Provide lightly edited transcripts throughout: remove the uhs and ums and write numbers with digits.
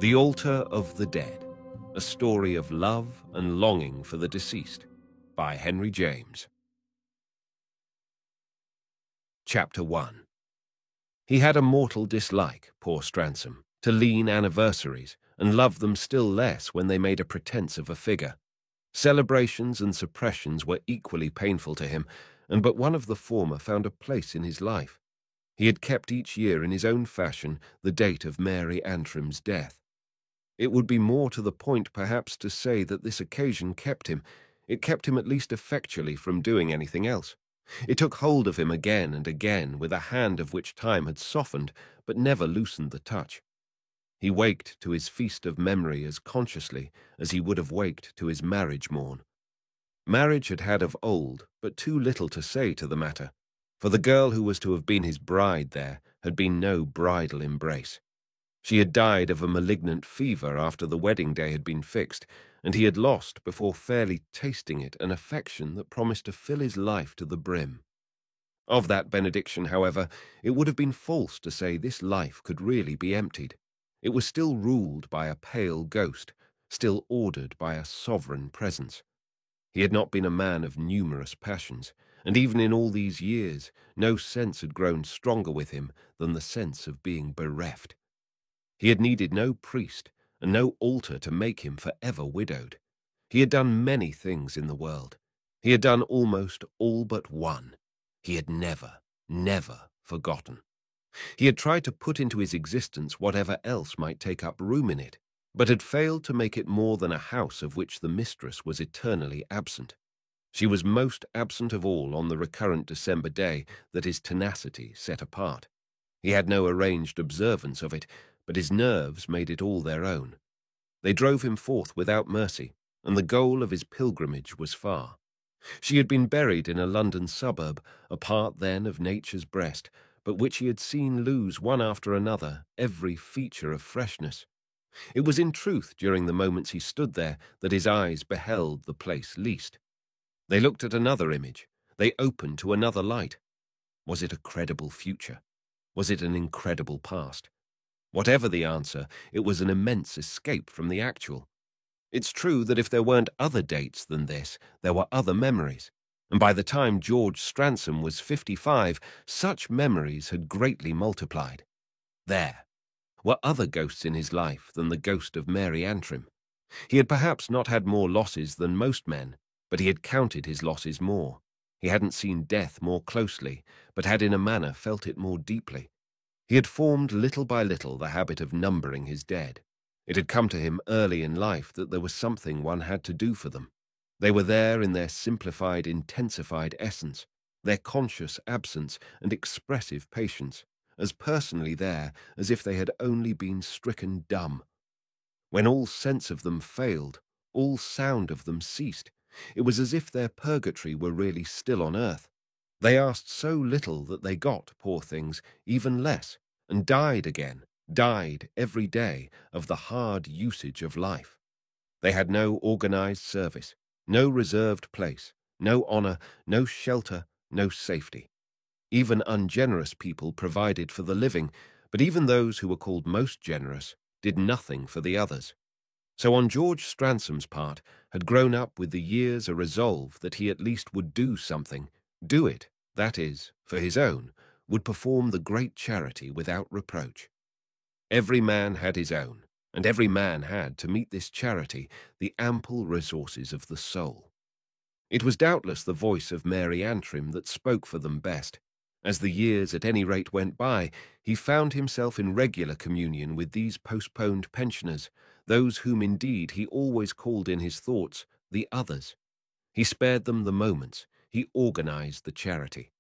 The Altar of the Dead, a story of love and longing for the deceased, by Henry James. Chapter 1. He had a mortal dislike, poor Stransom, to lean anniversaries, and loved them still less when they made a pretense of a figure. Celebrations and suppressions were equally painful to him, and but one of the former found a place in his life. He had kept each year in his own fashion the date of Mary Antrim's death. It would be more to the point, perhaps, to say that this occasion kept him. It kept him at least effectually from doing anything else. It took hold of him again and again, with a hand of which time had softened, but never loosened the touch. He waked to his feast of memory as consciously as he would have waked to his marriage morn. Marriage had had of old but too little to say to the matter, for the girl who was to have been his bride there had been no bridal embrace. She had died of a malignant fever after the wedding day had been fixed, and he had lost, before fairly tasting it, an affection that promised to fill his life to the brim. Of that benediction, however, it would have been false to say this life could really be emptied. It was still ruled by a pale ghost, still ordered by a sovereign presence. He had not been a man of numerous passions, and even in all these years no sense had grown stronger with him than the sense of being bereft. He had needed no priest and no altar to make him forever widowed. He had done many things in the world. He had done almost all but one. He had never, never forgotten. He had tried to put into his existence whatever else might take up room in it, but had failed to make it more than a house of which the mistress was eternally absent. She was most absent of all on the recurrent December day that his tenacity set apart. He had no arranged observance of it, but his nerves made it all their own. They drove him forth without mercy, and the goal of his pilgrimage was far. She had been buried in a London suburb, a part then of nature's breast, but which he had seen lose one after another every feature of freshness. It was in truth during the moments he stood there that his eyes beheld the place least. They looked at another image. They opened to another light. Was it a credible future? Was it an incredible past? Whatever the answer, it was an immense escape from the actual. It's true that if there weren't other dates than this, there were other memories, and by the time George Stransom was 55, such memories had greatly multiplied. There were other ghosts in his life than the ghost of Mary Antrim. He had perhaps not had more losses than most men, but he had counted his losses more. He hadn't seen death more closely, but had in a manner felt it more deeply. He had formed little by little the habit of numbering his dead. It had come to him early in life that there was something one had to do for them. They were there in their simplified, intensified essence, their conscious absence and expressive patience, as personally there as if they had only been stricken dumb. When all sense of them failed, all sound of them ceased, it was as if their purgatory were really still on earth. They asked so little that they got, poor things, even less, and died again, died every day of the hard usage of life. They had no organized service, no reserved place, no honor, no shelter, no safety. Even ungenerous people provided for the living, but even those who were called most generous did nothing for the others. So on George Stransom's part had grown up with the years a resolve that he at least would do something, do it, that is, for his own, would perform the great charity without reproach. Every man had his own, and every man had, to meet this charity, the ample resources of the soul. It was doubtless the voice of Mary Antrim that spoke for them best. As the years at any rate went by, he found himself in regular communion with these postponed pensioners, those whom indeed he always called in his thoughts the others. He spared them the moments, he organized the charity.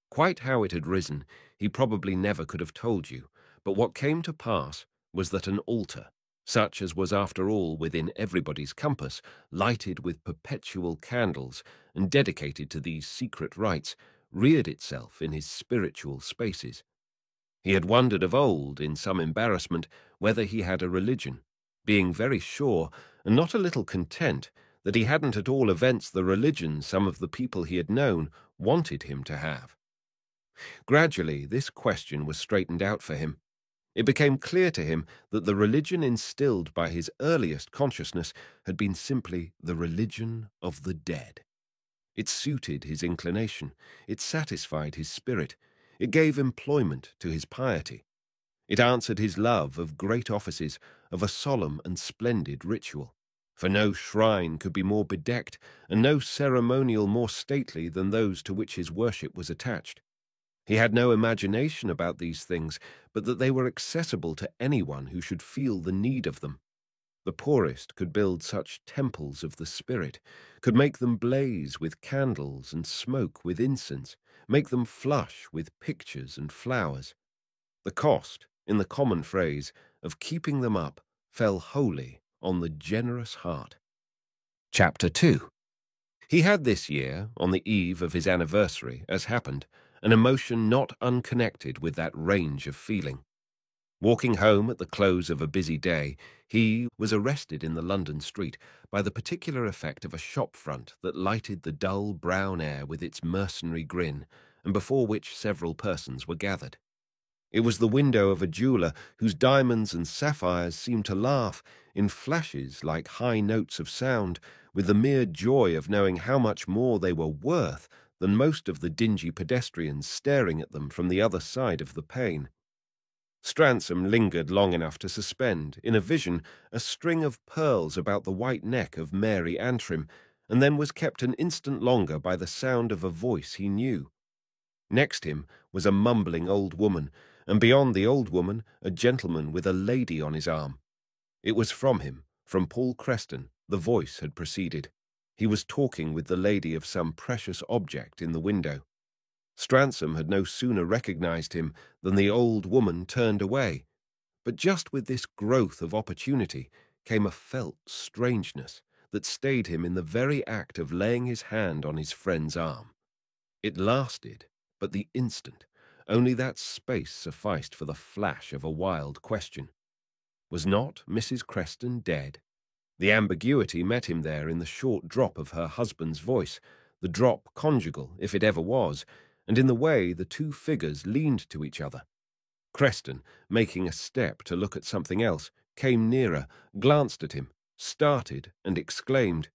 Quite how it had risen, he probably never could have told you, but what came to pass was that an altar, such as was after all within everybody's compass, lighted with perpetual candles and dedicated to these secret rites, reared itself in his spiritual spaces. He had wondered of old, in some embarrassment, whether he had a religion, being very sure, and not a little content, that he hadn't at all events the religion some of the people he had known wanted him to have. Gradually this question was straightened out for him. It became clear to him that the religion instilled by his earliest consciousness had been simply the religion of the dead. It suited his inclination, it satisfied his spirit, it gave employment to his piety. It answered his love of great offices, of a solemn and splendid ritual. For no shrine could be more bedecked, and no ceremonial more stately than those to which his worship was attached. He had no imagination about these things, but that they were accessible to anyone who should feel the need of them. The poorest could build such temples of the spirit, could make them blaze with candles and smoke with incense, make them flush with pictures and flowers. The cost, in the common phrase, of keeping them up fell wholly on the generous heart. Chapter 2. He had this year, on the eve of his anniversary, as happened, an emotion not unconnected with that range of feeling. Walking home at the close of a busy day, he was arrested in the London street by the particular effect of a shop front that lighted the dull brown air with its mercenary grin, and before which several persons were gathered. It was the window of a jeweller whose diamonds and sapphires seemed to laugh, in flashes like high notes of sound, with the mere joy of knowing how much more they were worth than most of the dingy pedestrians staring at them from the other side of the pane. Stransom lingered long enough to suspend, in a vision, a string of pearls about the white neck of Mary Antrim, and then was kept an instant longer by the sound of a voice he knew. Next him was a mumbling old woman, and beyond the old woman a gentleman with a lady on his arm. It was from him, from Paul Creston, the voice had proceeded. He was talking with the lady of some precious object in the window. Stransom had no sooner recognized him than the old woman turned away. But just with this growth of opportunity came a felt strangeness that stayed him in the very act of laying his hand on his friend's arm. It lasted but the instant. Only that space sufficed for the flash of a wild question. Was not Mrs. Creston dead? The ambiguity met him there in the short drop of her husband's voice, the drop conjugal, if it ever was, and in the way the two figures leaned to each other. Creston, making a step to look at something else, came nearer, glanced at him, started, and exclaimed.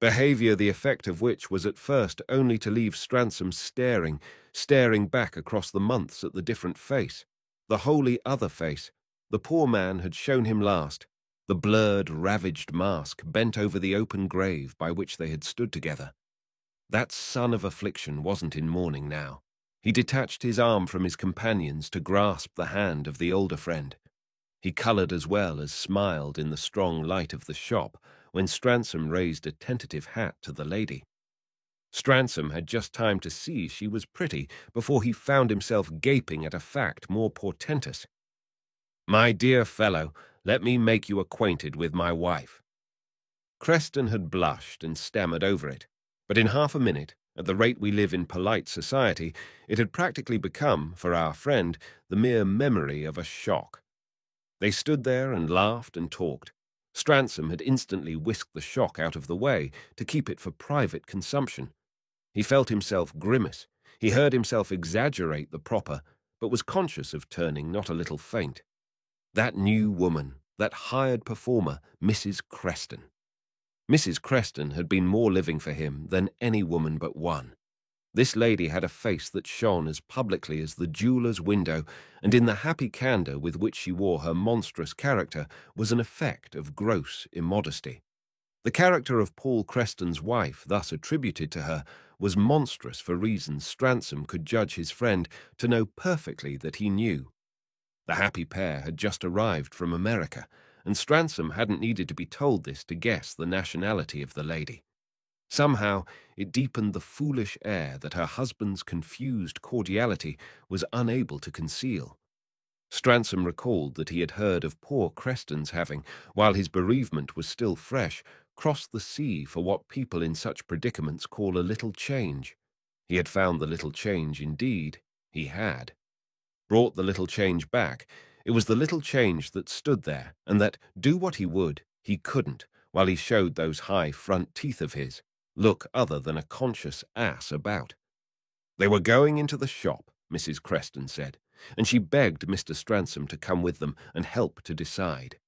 Behaviour the effect of which was at first only to leave Stransom staring back across the months at the different face, the wholly other face. The poor man had shown him last, the blurred, ravaged mask bent over the open grave by which they had stood together. That son of affliction wasn't in mourning now. He detached his arm from his companion's to grasp the hand of the older friend. He coloured as well as smiled in the strong light of the shop when Stransom raised a tentative hat to the lady. Stransom had just time to see she was pretty before he found himself gaping at a fact more portentous. "My dear fellow, let me make you acquainted with my wife." Creston had blushed and stammered over it, but in half a minute, at the rate we live in polite society, it had practically become, for our friend, the mere memory of a shock. They stood there and laughed and talked. Stransom had instantly whisked the shock out of the way to keep it for private consumption. He felt himself grimace. He heard himself exaggerate the proper, but was conscious of turning not a little faint. That new woman, that hired performer, Mrs. Creston. Mrs. Creston had been more living for him than any woman but one. This lady had a face that shone as publicly as the jeweller's window, and in the happy candour with which she wore her monstrous character was an effect of gross immodesty. The character of Paul Creston's wife, thus attributed to her, was monstrous for reasons Stransom could judge his friend to know perfectly that he knew. The happy pair had just arrived from America, and Stransom hadn't needed to be told this to guess the nationality of the lady. Somehow it deepened the foolish air that her husband's confused cordiality was unable to conceal. Stransom recalled that he had heard of poor Creston's having, while his bereavement was still fresh, crossed the sea for what people in such predicaments call a little change. He had found the little change indeed. He had. Brought the little change back. It was the little change that stood there, and that, do what he would, he couldn't, while he showed those high front teeth of his, look other than a conscious ass about. They were going into the shop, Mrs. Creston said, and she begged Mr. Stransom to come with them and help to decide.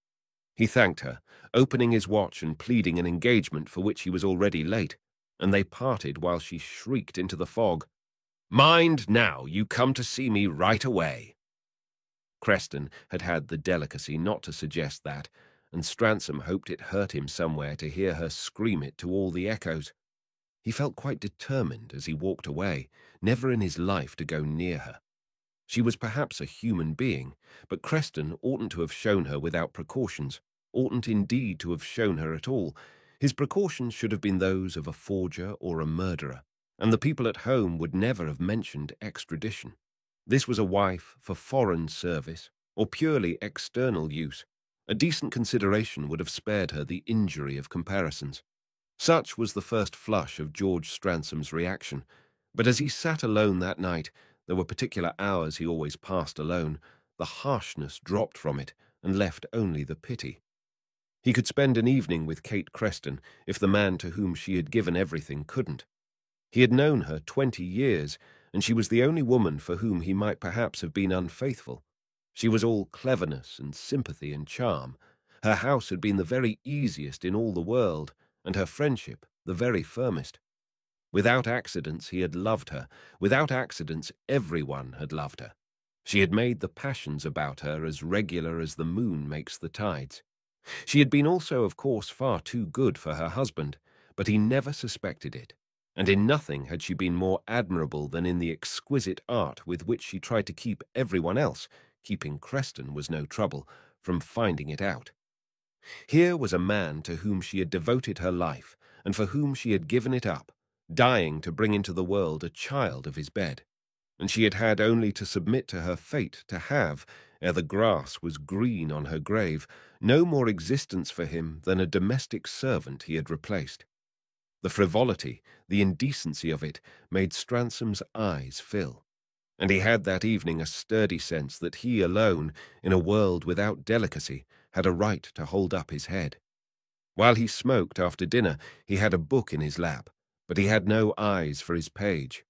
He thanked her, opening his watch and pleading an engagement for which he was already late, and they parted while she shrieked into the fog, "Mind now, you come to see me right away." Creston had had the delicacy not to suggest that, and Stransom hoped it hurt him somewhere to hear her scream it to all the echoes. He felt quite determined as he walked away, never in his life to go near her. She was perhaps a human being, but Creston oughtn't to have shown her without precautions, oughtn't indeed to have shown her at all. His precautions should have been those of a forger or a murderer, and the people at home would never have mentioned extradition. This was a wife for foreign service, or purely external use. A decent consideration would have spared her the injury of comparisons. Such was the first flush of George Stransom's reaction, but as he sat alone that night, there were particular hours he always passed alone, the harshness dropped from it and left only the pity. He could spend an evening with Kate Creston if the man to whom she had given everything couldn't. He had known her 20 years, and she was the only woman for whom he might perhaps have been unfaithful. She was all cleverness and sympathy and charm. Her house had been the very easiest in all the world, and her friendship the very firmest. Without accidents he had loved her. Without accidents everyone had loved her. She had made the passions about her as regular as the moon makes the tides. She had been also, of course, far too good for her husband, but he never suspected it, and in nothing had she been more admirable than in the exquisite art with which she tried to keep everyone else, keeping Creston was no trouble, from finding it out. Here was a man to whom she had devoted her life, and for whom she had given it up, dying to bring into the world a child of his bed, and she had had only to submit to her fate to have, ere the grass was green on her grave, no more existence for him than a domestic servant he had replaced. The frivolity, the indecency of it, made Stransom's eyes fill, and he had that evening a sturdy sense that he alone, in a world without delicacy, had a right to hold up his head. While he smoked after dinner, he had a book in his lap, but he had no eyes for his page.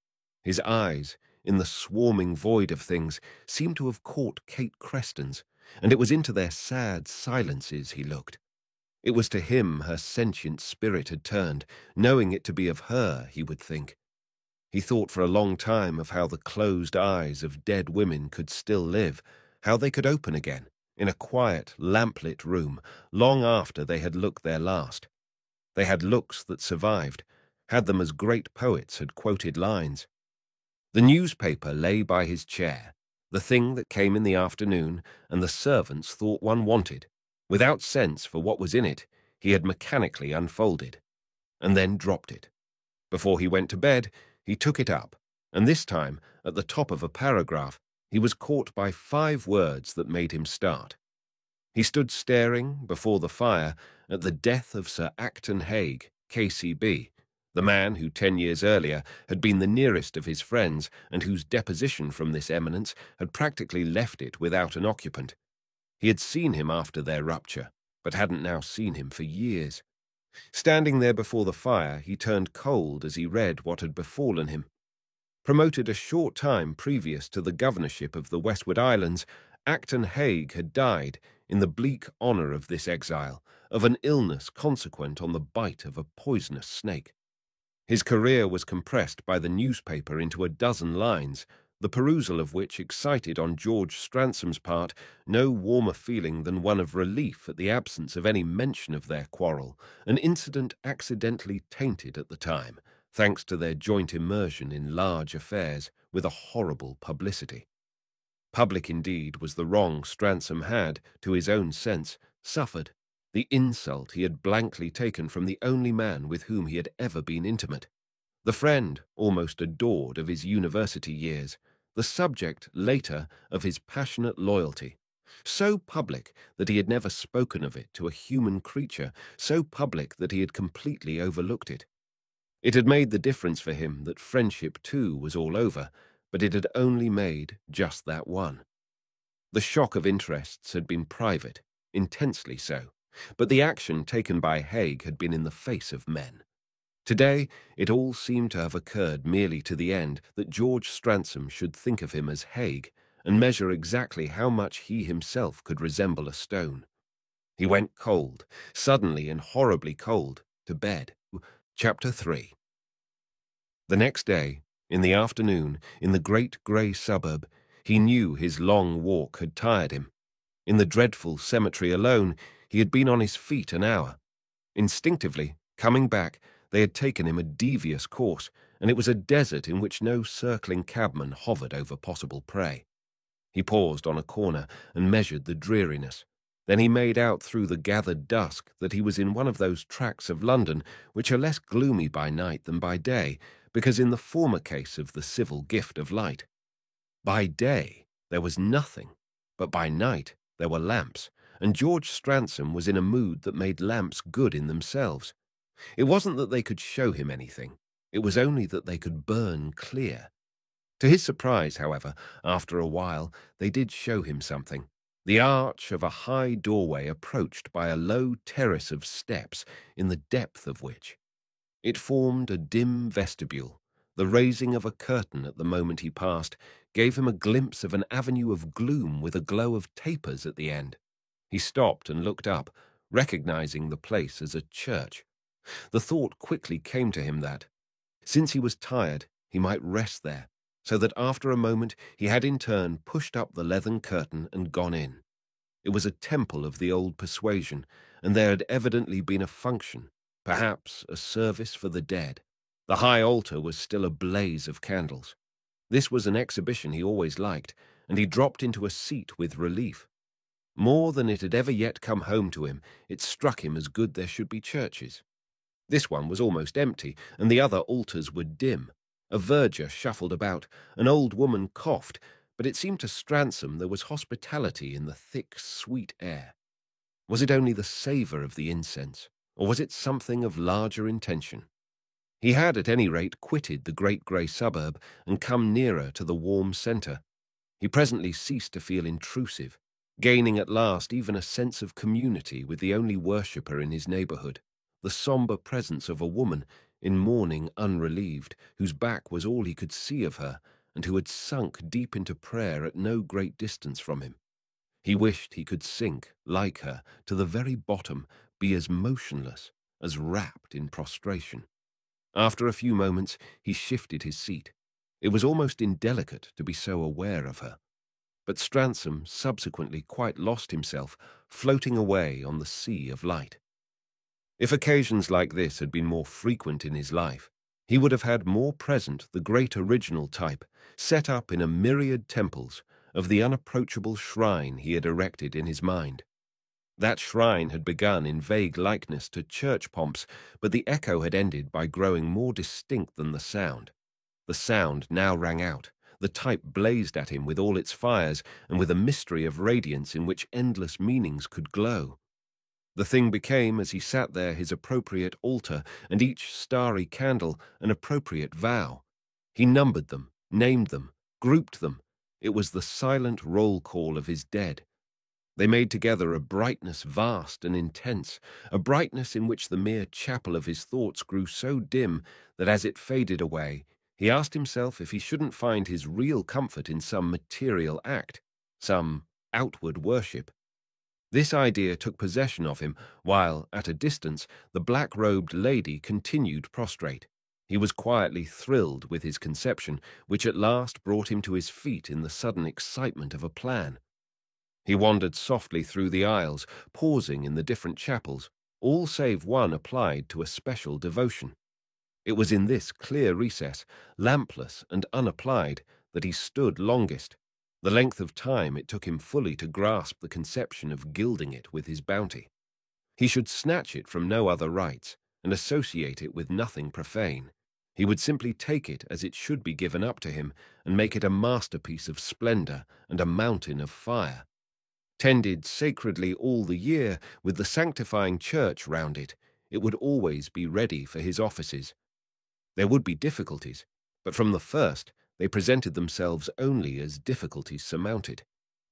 His eyes, in the swarming void of things, seemed to have caught Kate Creston's, and it was into their sad silences he looked. It was to him her sentient spirit had turned, knowing it to be of her, he would think. He thought for a long time of how the closed eyes of dead women could still live, how they could open again, in a quiet, lamplit room, long after they had looked their last. They had looks that survived, had them as great poets had quoted lines. The newspaper lay by his chair, the thing that came in the afternoon and the servants thought one wanted. Without sense for what was in it, he had mechanically unfolded, and then dropped it. Before he went to bed, he took it up, and this time, at the top of a paragraph, he was caught by 5 words that made him start. He stood staring, before the fire, at the death of Sir Acton Hague, K.C.B., the man who 10 years earlier had been the nearest of his friends and whose deposition from this eminence had practically left it without an occupant. He had seen him after their rupture, but hadn't now seen him for years. Standing there before the fire, he turned cold as he read what had befallen him. Promoted a short time previous to the governorship of the Westward Islands, Acton Hague had died, in the bleak honour of this exile, of an illness consequent on the bite of a poisonous snake. His career was compressed by the newspaper into a dozen lines, the perusal of which excited on George Stransom's part no warmer feeling than one of relief at the absence of any mention of their quarrel, an incident accidentally tainted at the time, thanks to their joint immersion in large affairs with a horrible publicity. Public indeed was the wrong Stransom had, to his own sense, suffered, the insult he had blankly taken from the only man with whom he had ever been intimate, the friend almost adored of his university years, the subject later of his passionate loyalty, so public that he had never spoken of it to a human creature, so public that he had completely overlooked it. It had made the difference for him that friendship too was all over, but it had only made just that one. The shock of interests had been private, intensely so, but the action taken by Hague had been in the face of men. Today, it all seemed to have occurred merely to the end that George Stransom should think of him as Haig and measure exactly how much he himself could resemble a stone. He went cold, suddenly and horribly cold, to bed. Chapter 3. The next day, in the afternoon, in the great grey suburb, he knew his long walk had tired him. In the dreadful cemetery alone, he had been on his feet an hour. Instinctively, coming back, they had taken him a devious course, and it was a desert in which no circling cabman hovered over possible prey. He paused on a corner and measured the dreariness. Then he made out through the gathered dusk that he was in one of those tracts of London which are less gloomy by night than by day, because in the former case of the civil gift of light. By day there was nothing, but by night there were lamps, and George Stransom was in a mood that made lamps good in themselves. It wasn't that they could show him anything, it was only that they could burn clear. To his surprise, however, after a while, they did show him something. The arch of a high doorway approached by a low terrace of steps, in the depth of which it formed a dim vestibule. The raising of a curtain at the moment he passed gave him a glimpse of an avenue of gloom with a glow of tapers at the end. He stopped and looked up, recognizing the place as a church. The thought quickly came to him that, since he was tired, he might rest there, so that after a moment he had in turn pushed up the leathern curtain and gone in. It was a temple of the old persuasion, and there had evidently been a function, perhaps a service for the dead. The high altar was still a blaze of candles. This was an exhibition he always liked, and he dropped into a seat with relief. More than it had ever yet come home to him, it struck him as good there should be churches. This one was almost empty, and the other altars were dim. A verger shuffled about, an old woman coughed, but it seemed to Stransom there was hospitality in the thick, sweet air. Was it only the savour of the incense, or was it something of larger intention? He had at any rate quitted the great grey suburb and come nearer to the warm centre. He presently ceased to feel intrusive, gaining at last even a sense of community with the only worshipper in his neighbourhood, the sombre presence of a woman, in mourning unrelieved, whose back was all he could see of her, and who had sunk deep into prayer at no great distance from him. He wished he could sink, like her, to the very bottom, be as motionless, as wrapped in prostration. After a few moments, he shifted his seat. It was almost indelicate to be so aware of her. But Stransom subsequently quite lost himself, floating away on the sea of light. If occasions like this had been more frequent in his life, he would have had more present the great original type, set up in a myriad temples, of the unapproachable shrine he had erected in his mind. That shrine had begun in vague likeness to church pomps, but the echo had ended by growing more distinct than the sound. The sound now rang out. The type blazed at him with all its fires, and with a mystery of radiance in which endless meanings could glow. The thing became, as he sat there, his appropriate altar, and each starry candle an appropriate vow. He numbered them, named them, grouped them. It was the silent roll call of his dead. They made together a brightness vast and intense, a brightness in which the mere chapel of his thoughts grew so dim that as it faded away, he asked himself if he shouldn't find his real comfort in some material act, some outward worship. This idea took possession of him, while, at a distance, the black-robed lady continued prostrate. He was quietly thrilled with his conception, which at last brought him to his feet in the sudden excitement of a plan. He wandered softly through the aisles, pausing in the different chapels, all save one applied to a special devotion. It was in this clear recess, lampless and unapplied, that he stood longest, the length of time it took him fully to grasp the conception of gilding it with his bounty. He should snatch it from no other rites, and associate it with nothing profane. He would simply take it as it should be given up to him, and make it a masterpiece of splendour and a mountain of fire. Tended sacredly all the year, with the sanctifying church round it, it would always be ready for his offices. There would be difficulties, but from the first they presented themselves only as difficulties surmounted.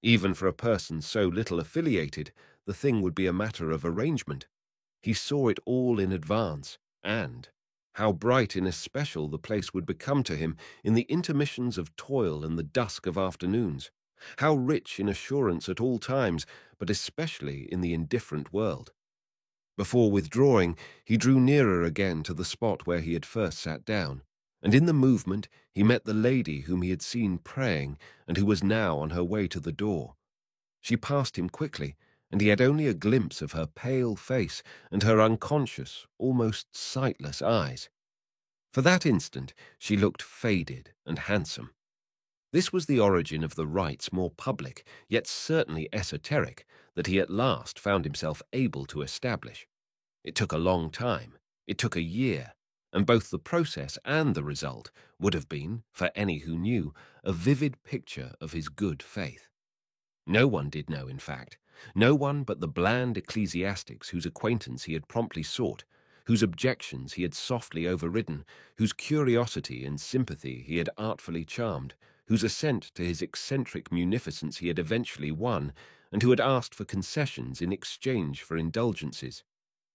Even for a person so little affiliated, the thing would be a matter of arrangement. He saw it all in advance, and, How bright in especial the place would become to him in the intermissions of toil and the dusk of afternoons. How rich in assurance at all times, but especially in the indifferent world. Before withdrawing, he drew nearer again to the spot where he had first sat down, and in the movement he met the lady whom he had seen praying and who was now on her way to the door. She passed him quickly, and he had only a glimpse of her pale face and her unconscious, almost sightless eyes. For that instant she looked faded and handsome. This was the origin of the rites more public, yet certainly esoteric, that he at last found himself able to establish. It took a long time. It took a year, and both the process and the result would have been, for any who knew, a vivid picture of his good faith. No one did know, in fact, no one but the bland ecclesiastics whose acquaintance he had promptly sought, whose objections he had softly overridden, whose curiosity and sympathy he had artfully charmed, whose assent to his eccentric munificence he had eventually won, and who had asked for concessions in exchange for indulgences.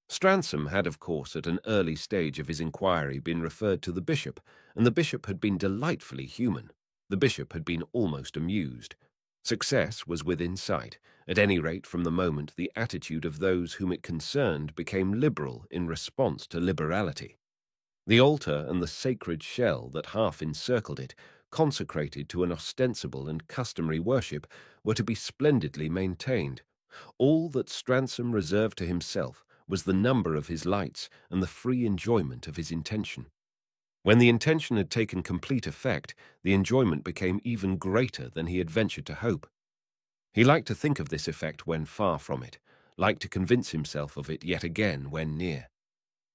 Stransom had, of course, at an early stage of his inquiry been referred to the bishop, and the bishop had been delightfully human. The bishop had been almost amused. Success was within sight, at any rate from the moment the attitude of those whom it concerned became liberal in response to liberality. The altar and the sacred shell that half encircled it, consecrated to an ostensible and customary worship, were to be splendidly maintained. All that Stransom reserved to himself was the number of his lights and the free enjoyment of his intention. When the intention had taken complete effect, the enjoyment became even greater than he had ventured to hope. He liked to think of this effect when far from it, liked to convince himself of it yet again when near.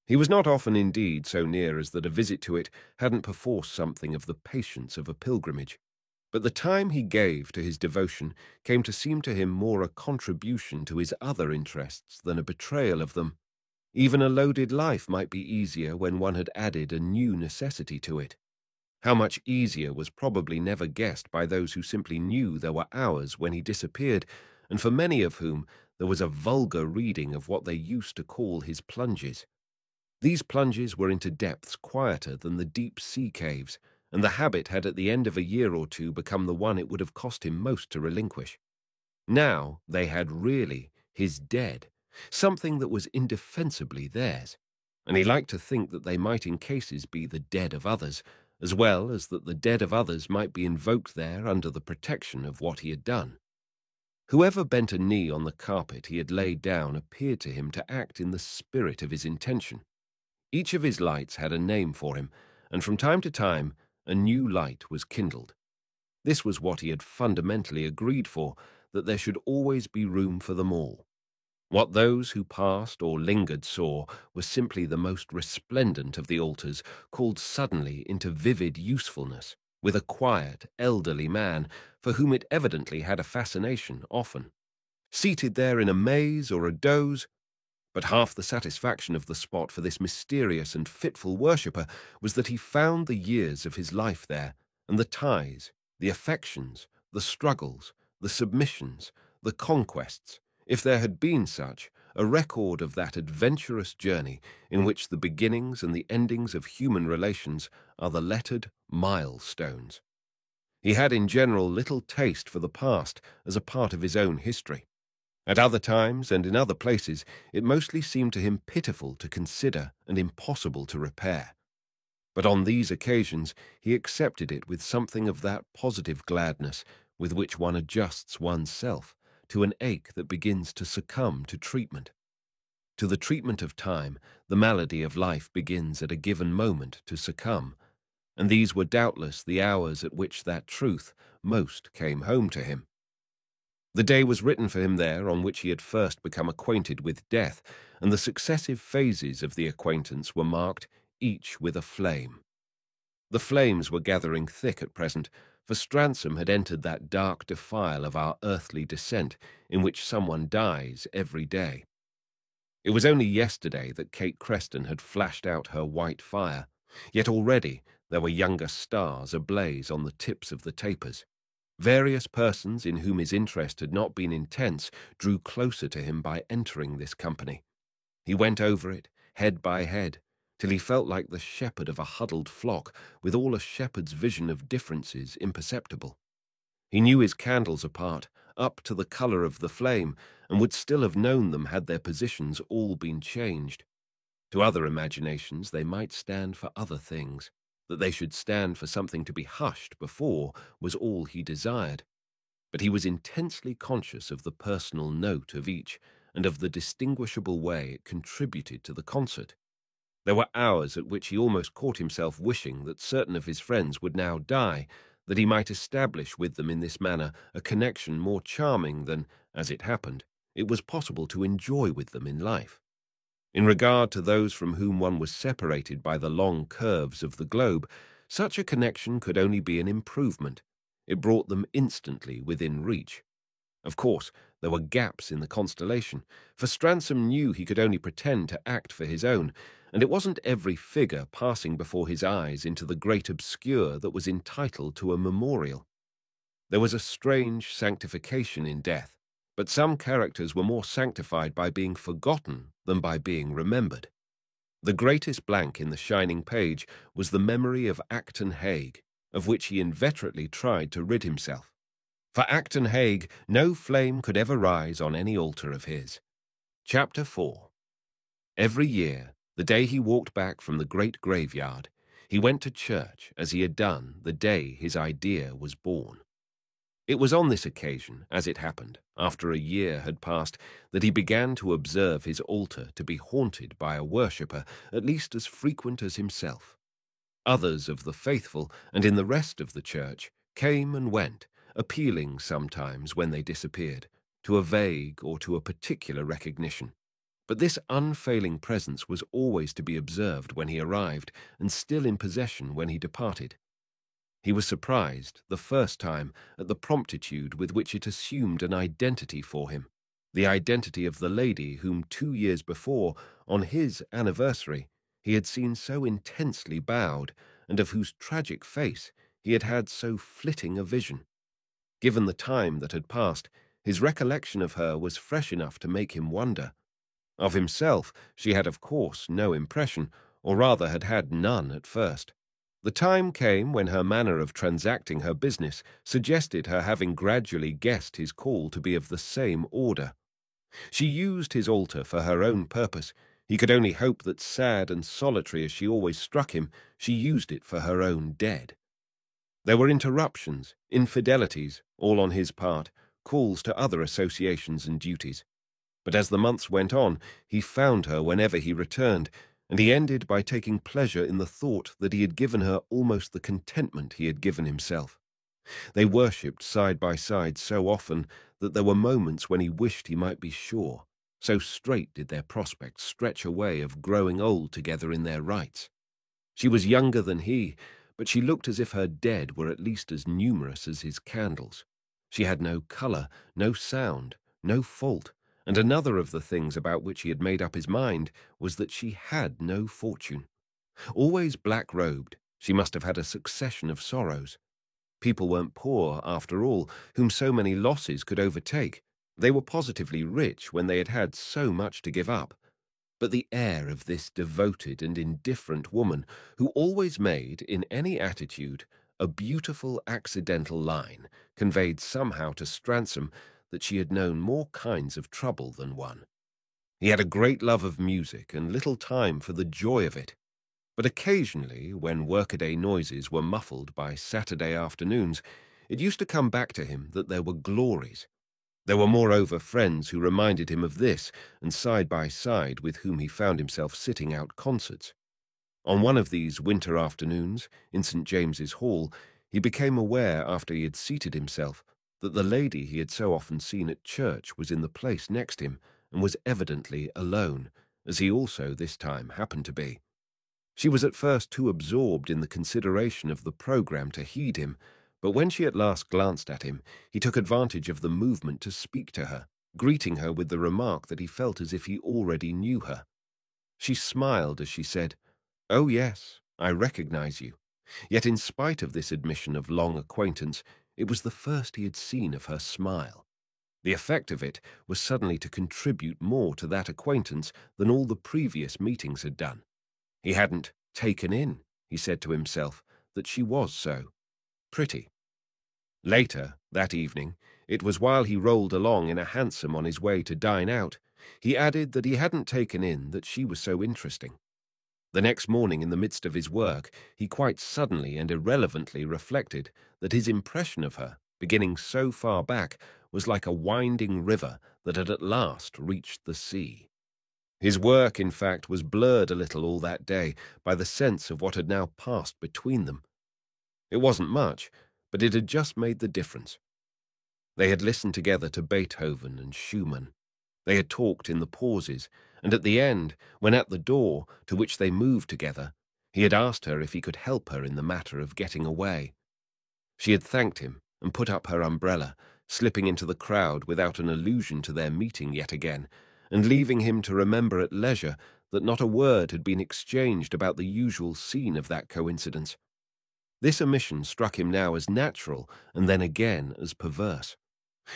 He was not often indeed so near as that a visit to it hadn't perforce something of the patience of a pilgrimage, but the time he gave to his devotion came to seem to him more a contribution to his other interests than a betrayal of them. Even a loaded life might be easier when one had added a new necessity to it. How much easier was probably never guessed by those who simply knew there were hours when he disappeared, and for many of whom there was a vulgar reading of what they used to call his plunges. These plunges were into depths quieter than the deep sea caves, and the habit had at the end of a year or two become the one it would have cost him most to relinquish. Now they had really his dead, something that was indefensibly theirs, and he liked to think that they might in cases be the dead of others, as well as that the dead of others might be invoked there under the protection of what he had done. Whoever bent a knee on the carpet he had laid down appeared to him to act in the spirit of his intention. Each of his lights had a name for him, and from time to time a new light was kindled. This was what he had fundamentally agreed for, that there should always be room for them all. What those who passed or lingered saw was simply the most resplendent of the altars, called suddenly into vivid usefulness, with a quiet, elderly man, for whom it evidently had a fascination often. Seated there in a maze or a doze, but half the satisfaction of the spot for this mysterious and fitful worshipper was that he found the years of his life there, and the ties, the affections, the struggles, the submissions, the conquests, if there had been such, a record of that adventurous journey in which the beginnings and the endings of human relations are the lettered milestones. He had in general little taste for the past as a part of his own history. At other times and in other places, it mostly seemed to him pitiful to consider and impossible to repair. But on these occasions he accepted it with something of that positive gladness with which one adjusts one's self to an ache that begins to succumb to treatment. To the treatment of time, the malady of life begins at a given moment to succumb, and these were doubtless the hours at which that truth most came home to him. The day was written for him there on which he had first become acquainted with death, and the successive phases of the acquaintance were marked, each with a flame. The flames were gathering thick at present, for Stransom had entered that dark defile of our earthly descent in which someone dies every day. It was only yesterday that Kate Creston had flashed out her white fire, yet already there were younger stars ablaze on the tips of the tapers. Various persons in whom his interest had not been intense drew closer to him by entering this company. He went over it, head by head, till he felt like the shepherd of a huddled flock, with all a shepherd's vision of differences imperceptible. He knew his candles apart, up to the colour of the flame, and would still have known them had their positions all been changed. To other imaginations they might stand for other things. That they should stand for something to be hushed before was all he desired. But he was intensely conscious of the personal note of each, and of the distinguishable way it contributed to the concert. There were hours at which he almost caught himself wishing that certain of his friends would now die, that he might establish with them in this manner a connection more charming than, as it happened, it was possible to enjoy with them in life. In regard to those from whom one was separated by the long curves of the globe, such a connection could only be an improvement. It brought them instantly within reach. Of course, there were gaps in the constellation, for Stransom knew he could only pretend to act for his own, and it wasn't every figure passing before his eyes into the great obscure that was entitled to a memorial. There was a strange sanctification in death, but some characters were more sanctified by being forgotten than by being remembered. The greatest blank in the shining page was the memory of Acton Hague, of which he inveterately tried to rid himself. For Acton Hague, no flame could ever rise on any altar of his. Chapter 4. Every year, the day he walked back from the great graveyard, he went to church as he had done the day his idea was born. It was on this occasion, as it happened, after a year had passed, that he began to observe his altar to be haunted by a worshipper at least as frequent as himself. Others of the faithful, and in the rest of the church, came and went, appealing sometimes, when they disappeared, to a vague or to a particular recognition. But this unfailing presence was always to be observed when he arrived, and still in possession when he departed. He was surprised, the first time, at the promptitude with which it assumed an identity for him, the identity of the lady whom 2 years before, on his anniversary, he had seen so intensely bowed, and of whose tragic face he had had so flitting a vision. Given the time that had passed, his recollection of her was fresh enough to make him wonder. Of himself she had of course no impression, or rather had had none at first. The time came when her manner of transacting her business suggested her having gradually guessed his call to be of the same order. She used his altar for her own purpose. He could only hope that, sad and solitary as she always struck him, she used it for her own dead. There were interruptions, infidelities, all on his part, calls to other associations and duties. But as the months went on, he found her whenever he returned, and he ended by taking pleasure in the thought that he had given her almost the contentment he had given himself. They worshipped side by side so often that there were moments when he wished he might be sure, so straight did their prospects stretch away of growing old together in their rights. She was younger than he, but she looked as if her dead were at least as numerous as his candles. She had no colour, no sound, no fault, and another of the things about which he had made up his mind was that she had no fortune. Always black-robed, she must have had a succession of sorrows. People weren't poor, after all, whom so many losses could overtake. They were positively rich when they had had so much to give up. But the air of this devoted and indifferent woman, who always made, in any attitude, a beautiful accidental line, conveyed somehow to Stransom that she had known more kinds of trouble than one. He had a great love of music and little time for the joy of it. But occasionally, when workaday noises were muffled by Saturday afternoons, it used to come back to him that there were glories. There were moreover friends who reminded him of this, and side by side with whom he found himself sitting out concerts. On one of these winter afternoons, in St. James's Hall, he became aware, after he had seated himself, that the lady he had so often seen at church was in the place next him, and was evidently alone, as he also this time happened to be. She was at first too absorbed in the consideration of the programme to heed him, but when she at last glanced at him, he took advantage of the movement to speak to her, greeting her with the remark that he felt as if he already knew her. She smiled as she said, "Oh yes, I recognize you." Yet in spite of this admission of long acquaintance, it was the first he had seen of her smile. The effect of it was suddenly to contribute more to that acquaintance than all the previous meetings had done. He hadn't taken in, he said to himself, that she was so pretty. Later, that evening, it was while he rolled along in a hansom on his way to dine out, he added that he hadn't taken in that she was so interesting. The next morning, in the midst of his work, he quite suddenly and irrelevantly reflected that his impression of her, beginning so far back, was like a winding river that had at last reached the sea. His work, in fact, was blurred a little all that day by the sense of what had now passed between them. It wasn't much, but it had just made the difference. They had listened together to Beethoven and Schumann. They had talked in the pauses, and at the end, when at the door, to which they moved together, he had asked her if he could help her in the matter of getting away. She had thanked him and put up her umbrella, slipping into the crowd without an allusion to their meeting yet again, and leaving him to remember at leisure that not a word had been exchanged about the usual scene of that coincidence. This omission struck him now as natural and then again as perverse.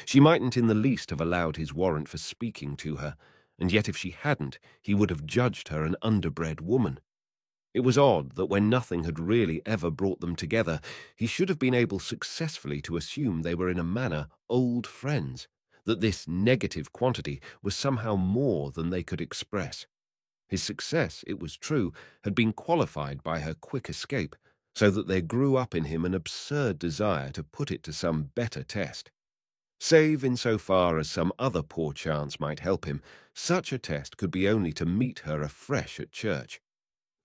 She mightn't in the least have allowed his warrant for speaking to her, and yet if she hadn't, he would have judged her an underbred woman. It was odd that when nothing had really ever brought them together, he should have been able successfully to assume they were in a manner old friends, that this negative quantity was somehow more than they could express. His success, it was true, had been qualified by her quick escape, so that there grew up in him an absurd desire to put it to some better test. Save in so far as some other poor chance might help him, such a test could be only to meet her afresh at church.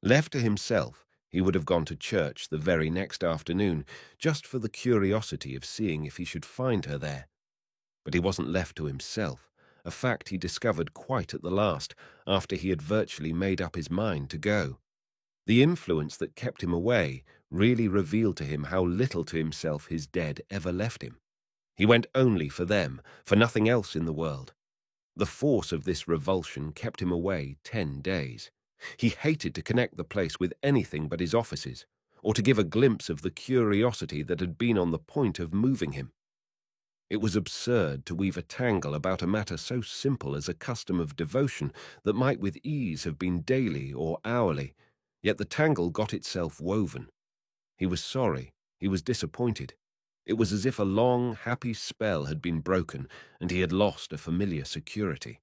Left to himself, he would have gone to church the very next afternoon, just for the curiosity of seeing if he should find her there. But he wasn't left to himself, a fact he discovered quite at the last, after he had virtually made up his mind to go. The influence that kept him away really revealed to him how little to himself his dead ever left him. He went only for them, for nothing else in the world. The force of this revulsion kept him away 10 days. He hated to connect the place with anything but his offices, or to give a glimpse of the curiosity that had been on the point of moving him. It was absurd to weave a tangle about a matter so simple as a custom of devotion that might with ease have been daily or hourly, yet the tangle got itself woven. He was sorry, he was disappointed. It was as if a long, happy spell had been broken, and he had lost a familiar security.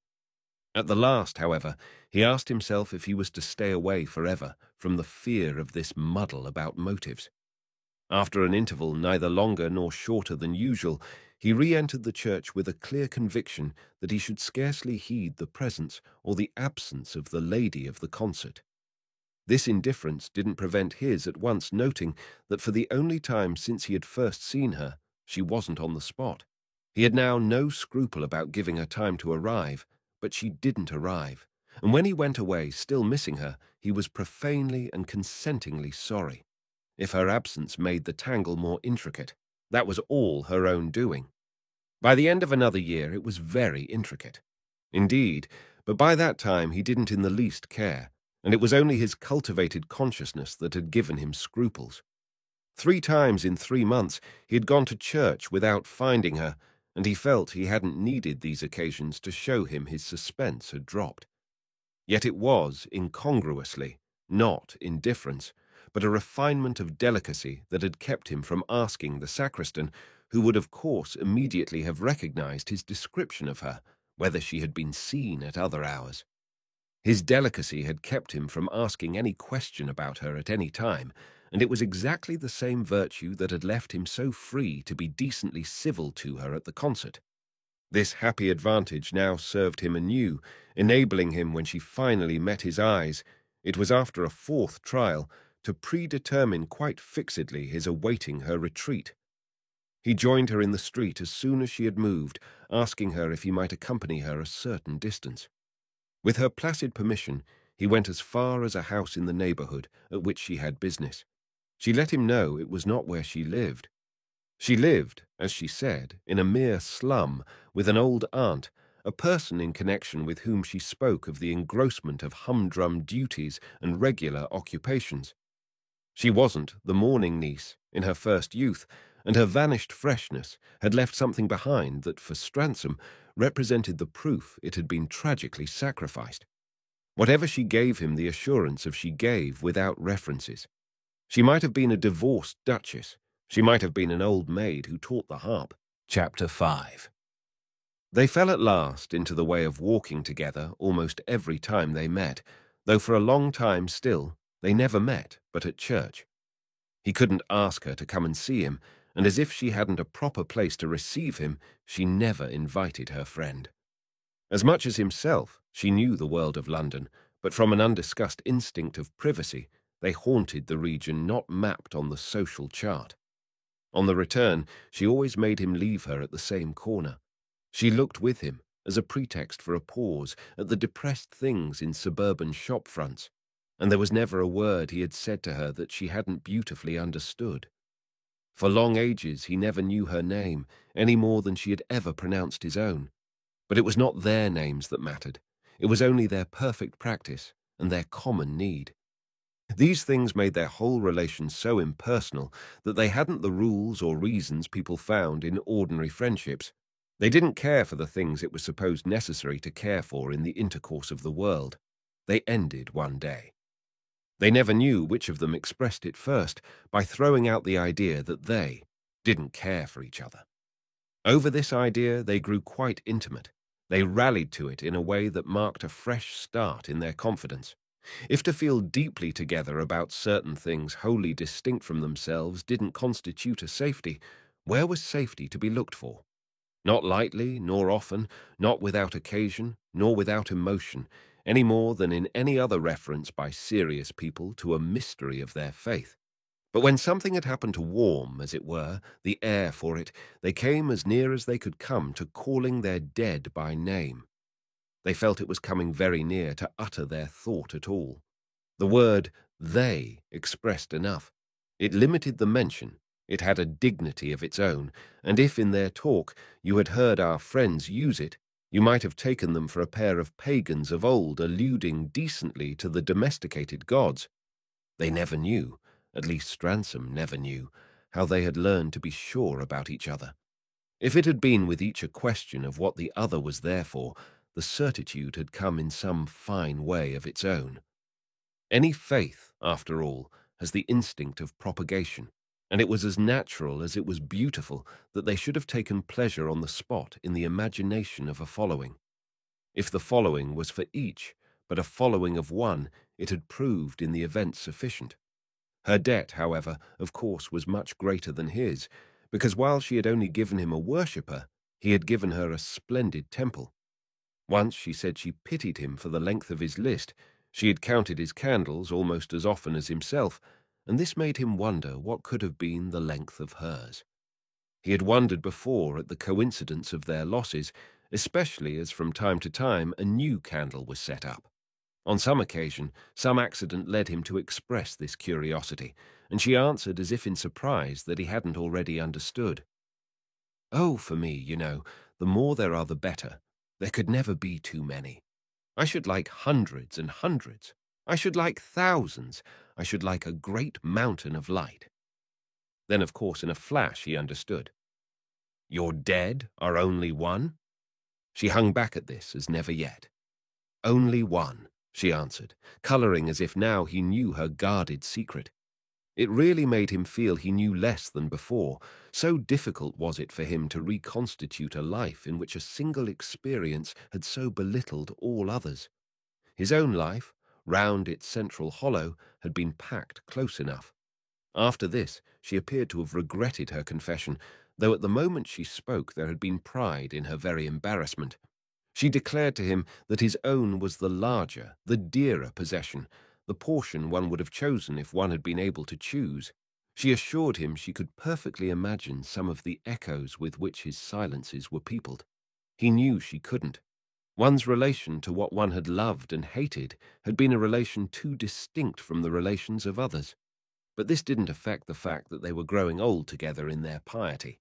At the last, however, he asked himself if he was to stay away forever from the fear of this muddle about motives. After an interval neither longer nor shorter than usual, he re-entered the church with a clear conviction that he should scarcely heed the presence or the absence of the lady of the concert. This indifference didn't prevent his at once noting that for the only time since he had first seen her, she wasn't on the spot. He had now no scruple about giving her time to arrive, but she didn't arrive, and when he went away, still missing her, he was profanely and consentingly sorry. If her absence made the tangle more intricate, that was all her own doing. By the end of another year, it was very intricate. Indeed, but by that time he didn't in the least care, and it was only his cultivated consciousness that had given him scruples. 3 times in 3 months he had gone to church without finding her, and he felt he hadn't needed these occasions to show him his suspense had dropped. Yet it was, incongruously, not indifference, but a refinement of delicacy that had kept him from asking the sacristan, who would of course immediately have recognized his description of her, whether she had been seen at other hours. His delicacy had kept him from asking any question about her at any time, and it was exactly the same virtue that had left him so free to be decently civil to her at the concert. This happy advantage now served him anew, enabling him, when she finally met his eyes, it was after a 4th trial, to predetermine quite fixedly his awaiting her retreat. He joined her in the street as soon as she had moved, asking her if he might accompany her a certain distance. With her placid permission, he went as far as a house in the neighborhood at which she had business. She let him know it was not where she lived. She lived, as she said, in a mere slum with an old aunt, a person in connection with whom she spoke of the engrossment of humdrum duties and regular occupations. She wasn't the mourning niece in her first youth, and her vanished freshness had left something behind that, for Stransom, represented the proof it had been tragically sacrificed. Whatever she gave him the assurance of she gave without references. She might have been a divorced duchess. She might have been an old maid who taught the harp. Chapter 5. They fell at last into the way of walking together almost every time they met, though for a long time still they never met but at church. He couldn't ask her to come and see him, and as if she hadn't a proper place to receive him, she never invited her friend. As much as himself, she knew the world of London, but from an undiscussed instinct of privacy, they haunted the region not mapped on the social chart. On the return, she always made him leave her at the same corner. She looked with him, as a pretext for a pause, at the depressed things in suburban shop fronts, and there was never a word he had said to her that she hadn't beautifully understood. For long ages he never knew her name, any more than she had ever pronounced his own. But it was not their names that mattered. It was only their perfect practice and their common need. These things made their whole relation so impersonal that they hadn't the rules or reasons people found in ordinary friendships. They didn't care for the things it was supposed necessary to care for in the intercourse of the world. They ended one day. They never knew which of them expressed it first by throwing out the idea that they didn't care for each other. Over this idea they grew quite intimate. They rallied to it in a way that marked a fresh start in their confidence. If to feel deeply together about certain things wholly distinct from themselves didn't constitute a safety, where was safety to be looked for? Not lightly, nor often, not without occasion, nor without emotion, any more than in any other reference by serious people to a mystery of their faith. But when something had happened to warm, as it were, the air for it, they came as near as they could come to calling their dead by name. They felt it was coming very near to utter their thought at all. The word they expressed enough. It limited the mention. It had a dignity of its own, and if in their talk you had heard our friends use it, you might have taken them for a pair of pagans of old alluding decently to the domesticated gods. They never knew, at least Stransom never knew, how they had learned to be sure about each other. If it had been with each a question of what the other was there for, the certitude had come in some fine way of its own. Any faith, after all, has the instinct of propagation, and it was as natural as it was beautiful that they should have taken pleasure on the spot in the imagination of a following. If the following was for each, but a following of one, it had proved in the event sufficient. Her debt, however, of course was much greater than his, because while she had only given him a worshipper, he had given her a splendid temple. Once she said she pitied him for the length of his list. She had counted his candles almost as often as himself, and this made him wonder what could have been the length of hers. He had wondered before at the coincidence of their losses, especially as from time to time a new candle was set up. On some occasion, some accident led him to express this curiosity, and she answered as if in surprise that he hadn't already understood. "Oh, for me, you know, the more there are the better. There could never be too many. I should like hundreds and hundreds. I should like thousands. I should like a great mountain of light." Then, of course, in a flash he understood. "Your dead are only one?" She hung back at this as never yet. "Only one," she answered, colouring as if now he knew her guarded secret. It really made him feel he knew less than before. So difficult was it for him to reconstitute a life in which a single experience had so belittled all others. His own life, round its central hollow, had been packed close enough. After this, she appeared to have regretted her confession, though at the moment she spoke there had been pride in her very embarrassment. She declared to him that his own was the larger, the dearer possession, the portion one would have chosen if one had been able to choose. She assured him she could perfectly imagine some of the echoes with which his silences were peopled. He knew she couldn't. One's relation to what one had loved and hated had been a relation too distinct from the relations of others. But this didn't affect the fact that they were growing old together in their piety.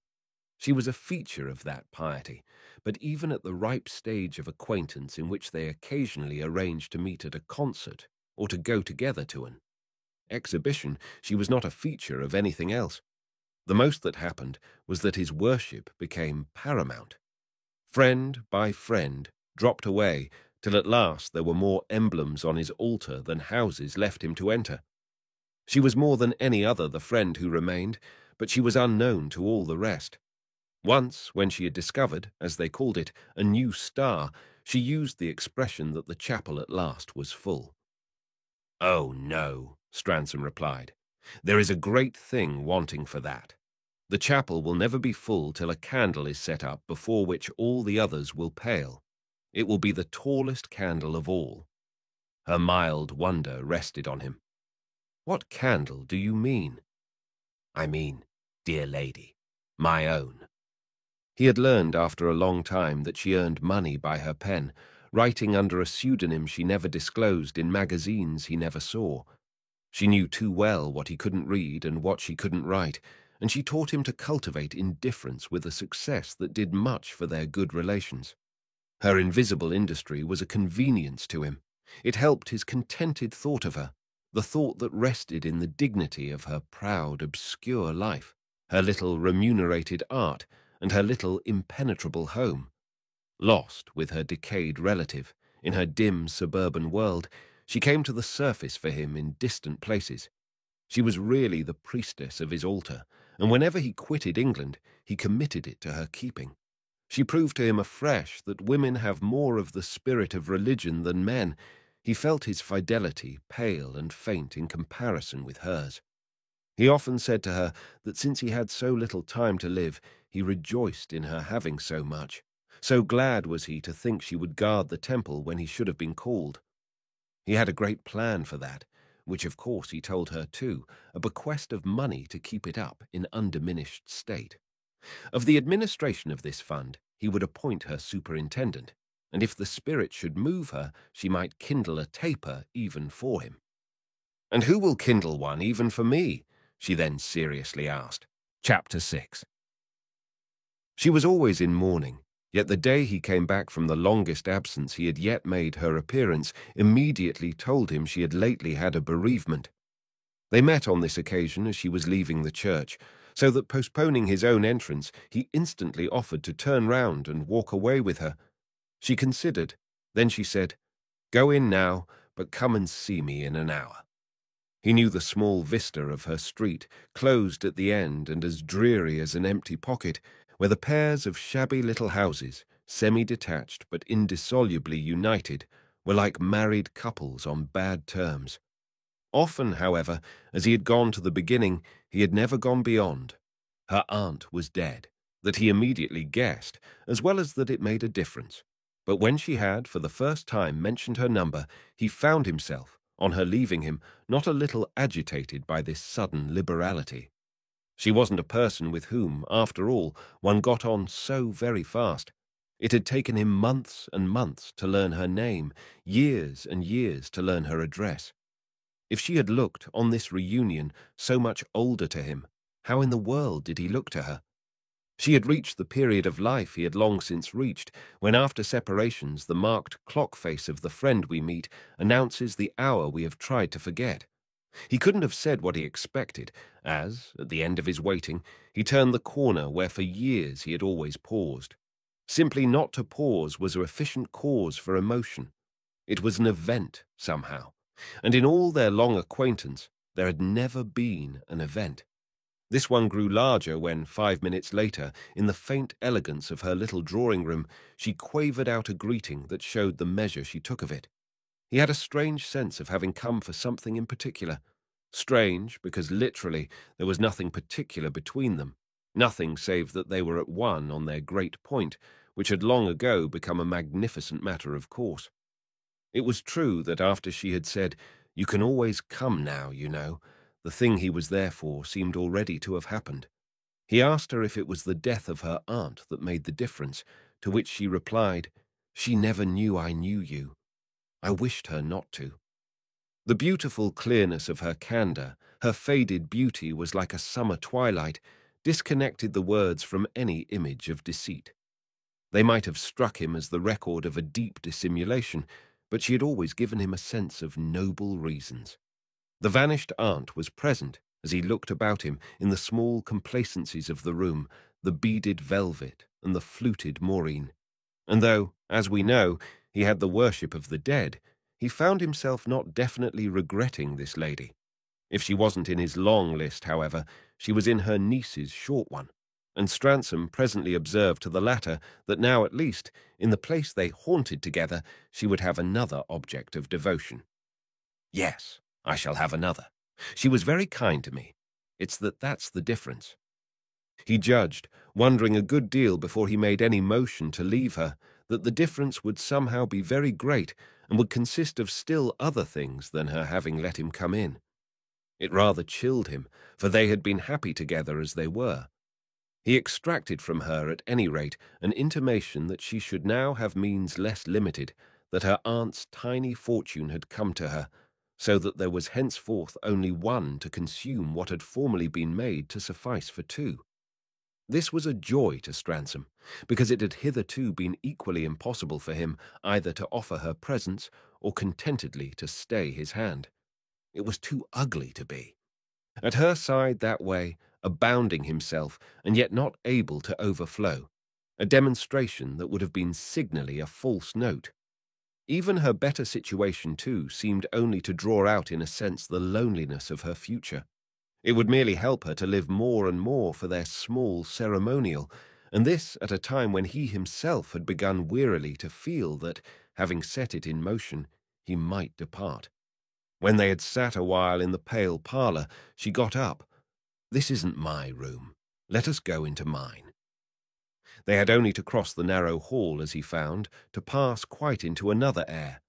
She was a feature of that piety, but even at the ripe stage of acquaintance in which they occasionally arranged to meet at a concert or to go together to an exhibition, she was not a feature of anything else. The most that happened was that his worship became paramount. Friend by friend dropped away, till at last there were more emblems on his altar than houses left him to enter. She was more than any other the friend who remained, but she was unknown to all the rest. Once, when she had discovered, as they called it, a new star, she used the expression that the chapel at last was full. "Oh, no," Stransom replied. "There is a great thing wanting for that. The chapel will never be full till a candle is set up before which all the others will pale. It will be the tallest candle of all." Her mild wonder rested on him. "What candle do you mean?" "I mean, dear lady, my own." He had learned after a long time that she earned money by her pen, writing under a pseudonym she never disclosed in magazines he never saw. She knew too well what he couldn't read and what she couldn't write, and she taught him to cultivate indifference with a success that did much for their good relations. Her invisible industry was a convenience to him. It helped his contented thought of her, the thought that rested in the dignity of her proud, obscure life, her little remunerated art, and her little impenetrable home. Lost with her decayed relative, in her dim suburban world, she came to the surface for him in distant places. She was really the priestess of his altar, and whenever he quitted England, he committed it to her keeping. She proved to him afresh that women have more of the spirit of religion than men. He felt his fidelity pale and faint in comparison with hers. He often said to her that since he had so little time to live, he rejoiced in her having so much. So glad was he to think she would guard the temple when he should have been called. He had a great plan for that, which of course he told her too, a bequest of money to keep it up in undiminished state. Of the administration of this fund, he would appoint her superintendent, and if the spirit should move her, she might kindle a taper even for him. "And who will kindle one even for me?" she then seriously asked. Chapter 6. She was always in mourning, yet the day he came back from the longest absence he had yet made her appearance immediately told him she had lately had a bereavement. They met on this occasion as she was leaving the church, so that postponing his own entrance, he instantly offered to turn round and walk away with her. She considered. Then she said, "Go in now, but come and see me in an hour." He knew the small vista of her street, closed at the end and as dreary as an empty pocket, where the pairs of shabby little houses, semi-detached but indissolubly united, were like married couples on bad terms. Often, however, as he had gone to the beginning, he had never gone beyond. Her aunt was dead, that he immediately guessed, as well as that it made a difference. But when she had, for the first time, mentioned her number, he found himself, on her leaving him, not a little agitated by this sudden liberality. She wasn't a person with whom, after all, one got on so very fast. It had taken him months and months to learn her name, years and years to learn her address. If she had looked, on this reunion, so much older to him, how in the world did he look to her? She had reached the period of life he had long since reached, when after separations the marked clock face of the friend we meet announces the hour we have tried to forget. He couldn't have said what he expected, as, at the end of his waiting, he turned the corner where for years he had always paused. Simply not to pause was a efficient cause for emotion. It was an event, somehow, and in all their long acquaintance there had never been an event. This one grew larger when, 5 minutes later, in the faint elegance of her little drawing-room, she quavered out a greeting that showed the measure she took of it. He had a strange sense of having come for something in particular. Strange, because literally there was nothing particular between them, nothing save that they were at one on their great point, which had long ago become a magnificent matter of course. It was true that after she had said, "You can always come now, you know," the thing he was there for seemed already to have happened. He asked her if it was the death of her aunt that made the difference, to which she replied, "She never knew I knew you. I wished her not to." The beautiful clearness of her candour, her faded beauty was like a summer twilight, disconnected the words from any image of deceit. They might have struck him as the record of a deep dissimulation, but she had always given him a sense of noble reasons. The vanished aunt was present as he looked about him in the small complacencies of the room, the beaded velvet and the fluted moreen. And though, as we know, he had the worship of the dead, he found himself not definitely regretting this lady. If she wasn't in his long list, however, she was in her niece's short one, and Stransom presently observed to the latter that now at least, in the place they haunted together, she would have another object of devotion. Yes, I shall have another. She was very kind to me. It's that's the difference. He judged, wondering a good deal before he made any motion to leave her, that the difference would somehow be very great and would consist of still other things than her having let him come in. It rather chilled him, for they had been happy together as they were. He extracted from her, at any rate, an intimation that she should now have means less limited, that her aunt's tiny fortune had come to her, so that there was henceforth only one to consume what had formerly been made to suffice for two. This was a joy to Stransom, because it had hitherto been equally impossible for him either to offer her presents or contentedly to stay his hand. It was too ugly to be. At her side that way, abounding himself, and yet not able to overflow, a demonstration that would have been signally a false note. Even her better situation, too, seemed only to draw out in a sense the loneliness of her future. It would merely help her to live more and more for their small ceremonial, and this at a time when he himself had begun wearily to feel that, having set it in motion, he might depart. When they had sat a while in the pale parlour, she got up. "This isn't my room. Let us go into mine." They had only to cross the narrow hall, as he found, to pass quite into another air.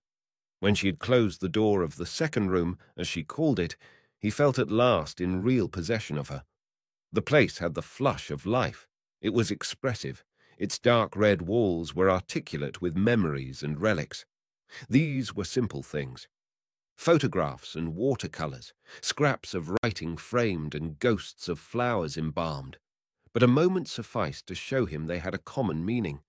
When she had closed the door of the second room, as she called it, he felt at last in real possession of her. The place had the flush of life. It was expressive. Its dark red walls were articulate with memories and relics. These were simple things. Photographs and watercolours, scraps of writing framed and ghosts of flowers embalmed. But a moment sufficed to show him they had a common meaning.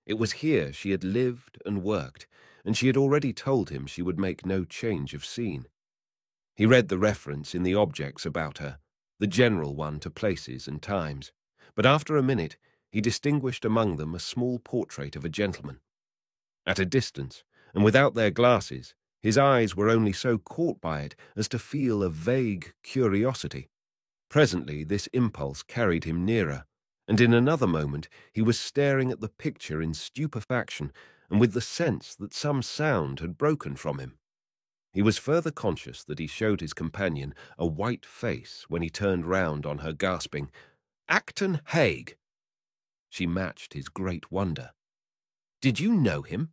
It was here she had lived and worked, and she had already told him she would make no change of scene. He read the reference in the objects about her, the general one to places and times, but after a minute he distinguished among them a small portrait of a gentleman. At a distance, and without their glasses, his eyes were only so caught by it as to feel a vague curiosity. Presently this impulse carried him nearer, and in another moment he was staring at the picture in stupefaction and with the sense that some sound had broken from him. He was further conscious that he showed his companion a white face when he turned round on her, gasping, "Acton Hague!" She matched his great wonder. "Did you know him?"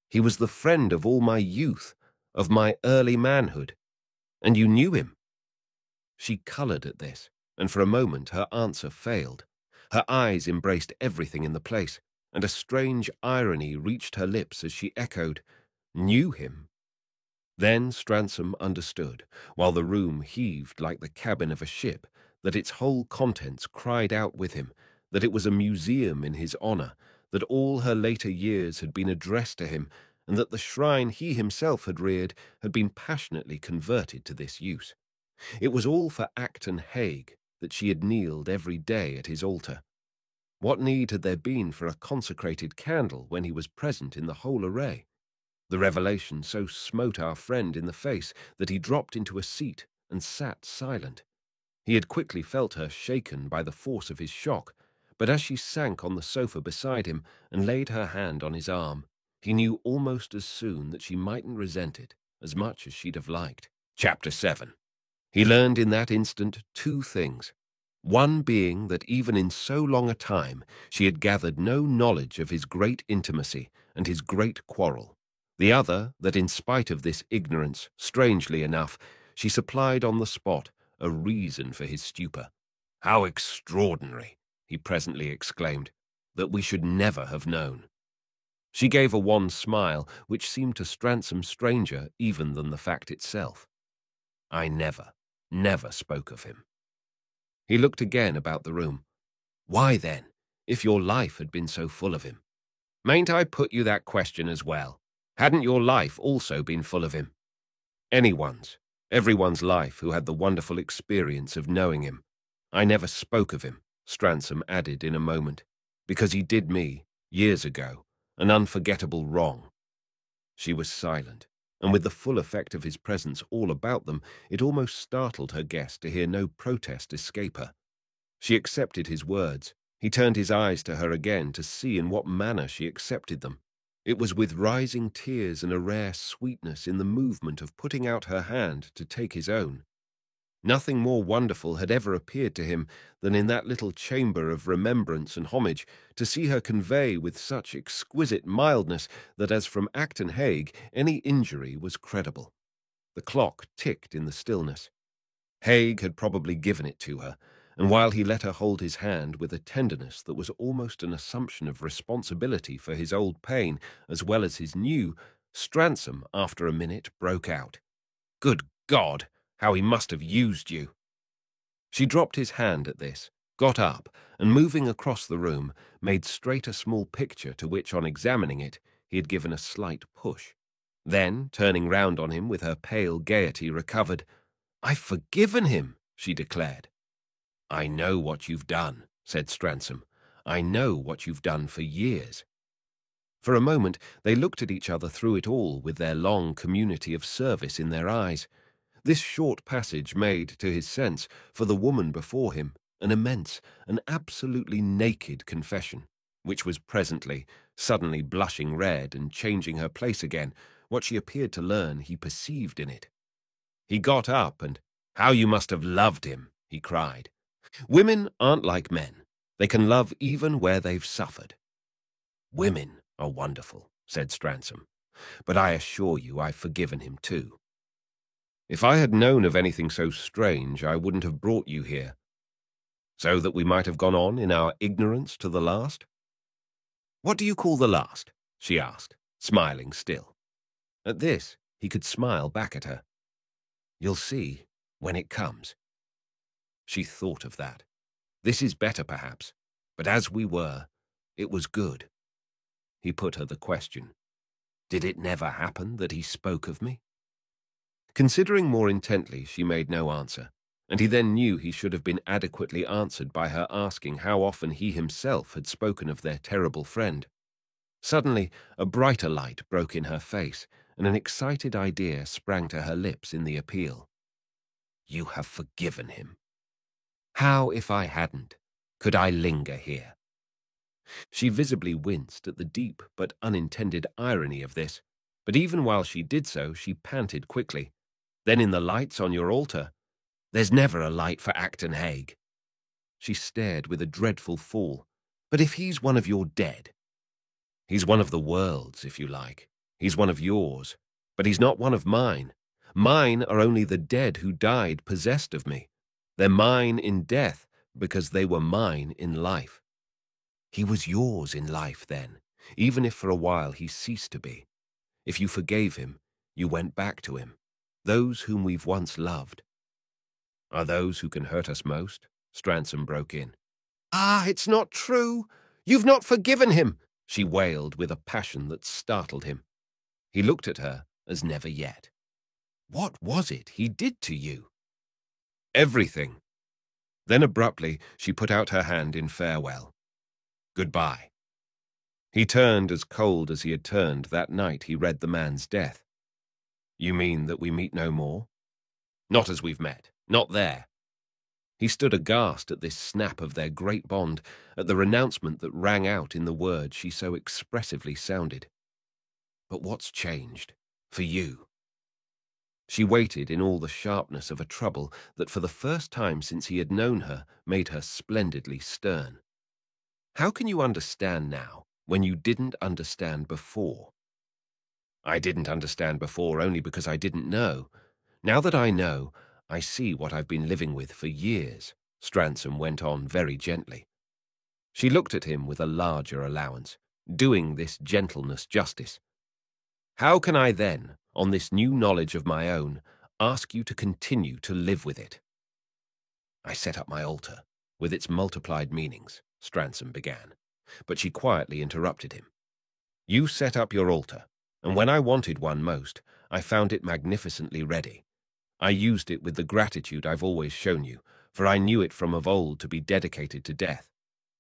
"He was the friend of all my youth, of my early manhood. And you knew him?" She coloured at this, and for a moment her answer failed. Her eyes embraced everything in the place, and a strange irony reached her lips as she echoed, "Knew him?" Then Stransom understood, while the room heaved like the cabin of a ship, that its whole contents cried out with him, that it was a museum in his honour, that all her later years had been addressed to him, and that the shrine he himself had reared had been passionately converted to this use. It was all for Acton Hague that she had kneeled every day at his altar. What need had there been for a consecrated candle when he was present in the whole array? The revelation so smote our friend in the face that he dropped into a seat and sat silent. He had quickly felt her shaken by the force of his shock, but as she sank on the sofa beside him and laid her hand on his arm, he knew almost as soon that she mightn't resent it as much as she'd have liked. Chapter 7. He learned in that instant two things. One being that even in so long a time she had gathered no knowledge of his great intimacy and his great quarrel. The other, that in spite of this ignorance, strangely enough, she supplied on the spot a reason for his stupor. "How extraordinary," he presently exclaimed, "that we should never have known." She gave a wan smile, which seemed to Stransom stranger even than the fact itself. "I never spoke of him." He looked again about the room. "Why then, if your life had been so full of him?" "Mayn't I put you that question as well? Hadn't your life also been full of him?" Everyone's life who had the wonderful experience of knowing him. I never spoke of him," Stransom added in a moment, "because he did me, years ago, an unforgettable wrong. She was silent, and with the full effect of his presence all about them, it almost startled her guest to hear no protest escape her. She accepted his words. He turned his eyes to her again to see in what manner she accepted them. It was with rising tears and a rare sweetness in the movement of putting out her hand to take his own. Nothing more wonderful had ever appeared to him than in that little chamber of remembrance and homage to see her convey with such exquisite mildness that as from Acton Hague any injury was credible. The clock ticked in the stillness. Hague had probably given it to her, and while he let her hold his hand with a tenderness that was almost an assumption of responsibility for his old pain as well as his new, Stransom, after a minute, broke out. "Good God! How he must have used you!" She dropped his hand at this, got up, and moving across the room, made straight a small picture to which, on examining it, he had given a slight push. Then, turning round on him with her pale gaiety recovered, "I've forgiven him," she declared. "I know what you've done," said Stransom. "I know what you've done for years." For a moment they looked at each other through it all with their long community of service in their eyes. This short passage made, to his sense, for the woman before him, an immense, an absolutely naked confession, which was presently, suddenly blushing red and changing her place again, what she appeared to learn he perceived in it. He got up and, "How you must have loved him," he cried. "Women aren't like men. They can love even where they've suffered." "Women are wonderful," said Stransom, "but I assure you I've forgiven him too. If I had known of anything so strange, I wouldn't have brought you here. So that we might have gone on in our ignorance to the last?" "What do you call the last?" she asked, smiling still. At this, he could smile back at her. "You'll see when it comes." She thought of that. This is better, perhaps, but as we were, it was good. He put her the question. Did it never happen that he spoke of me? Considering more intently, she made no answer, and he then knew he should have been adequately answered by her asking how often he himself had spoken of their terrible friend. Suddenly, a brighter light broke in her face, and an excited idea sprang to her lips in the appeal. "You have forgiven him. How, if I hadn't, could I linger here?" She visibly winced at the deep but unintended irony of this, but even while she did so, she panted quickly. "Then in the lights on your altar? There's never a light for Acton Hague." She stared with a dreadful fall. "But if he's one of your dead?" "He's one of the world's, if you like. He's one of yours, but he's not one of mine. Mine are only the dead who died possessed of me. They're mine in death because they were mine in life." "He was yours in life then, even if for a while he ceased to be. If you forgave him, you went back to him. Those whom we've once loved." "Are those who can hurt us most?" Stransom broke in. "Ah, it's not true! You've not forgiven him!" she wailed with a passion that startled him. He looked at her as never yet. "What was it he did to you?" "Everything." Then abruptly she put out her hand in farewell. "Goodbye." He turned as cold as he had turned that night he read the man's death. "You mean that we meet no more?" "Not as we've met. Not there." He stood aghast at this snap of their great bond, at the renouncement that rang out in the words she so expressively sounded. "But what's changed? For you?" She waited in all the sharpness of a trouble that for the first time since he had known her made her splendidly stern. "How can you understand now when you didn't understand before?" "I didn't understand before only because I didn't know. Now that I know, I see what I've been living with for years," Stransom went on very gently. She looked at him with a larger allowance, doing this gentleness justice. "How can I then, on this new knowledge of my own, ask you to continue to live with it?" "I set up my altar, with its multiplied meanings," Stransom began, but she quietly interrupted him. "You set up your altar, and when I wanted one most, I found it magnificently ready. I used it with the gratitude I've always shown you, for I knew it from of old to be dedicated to death.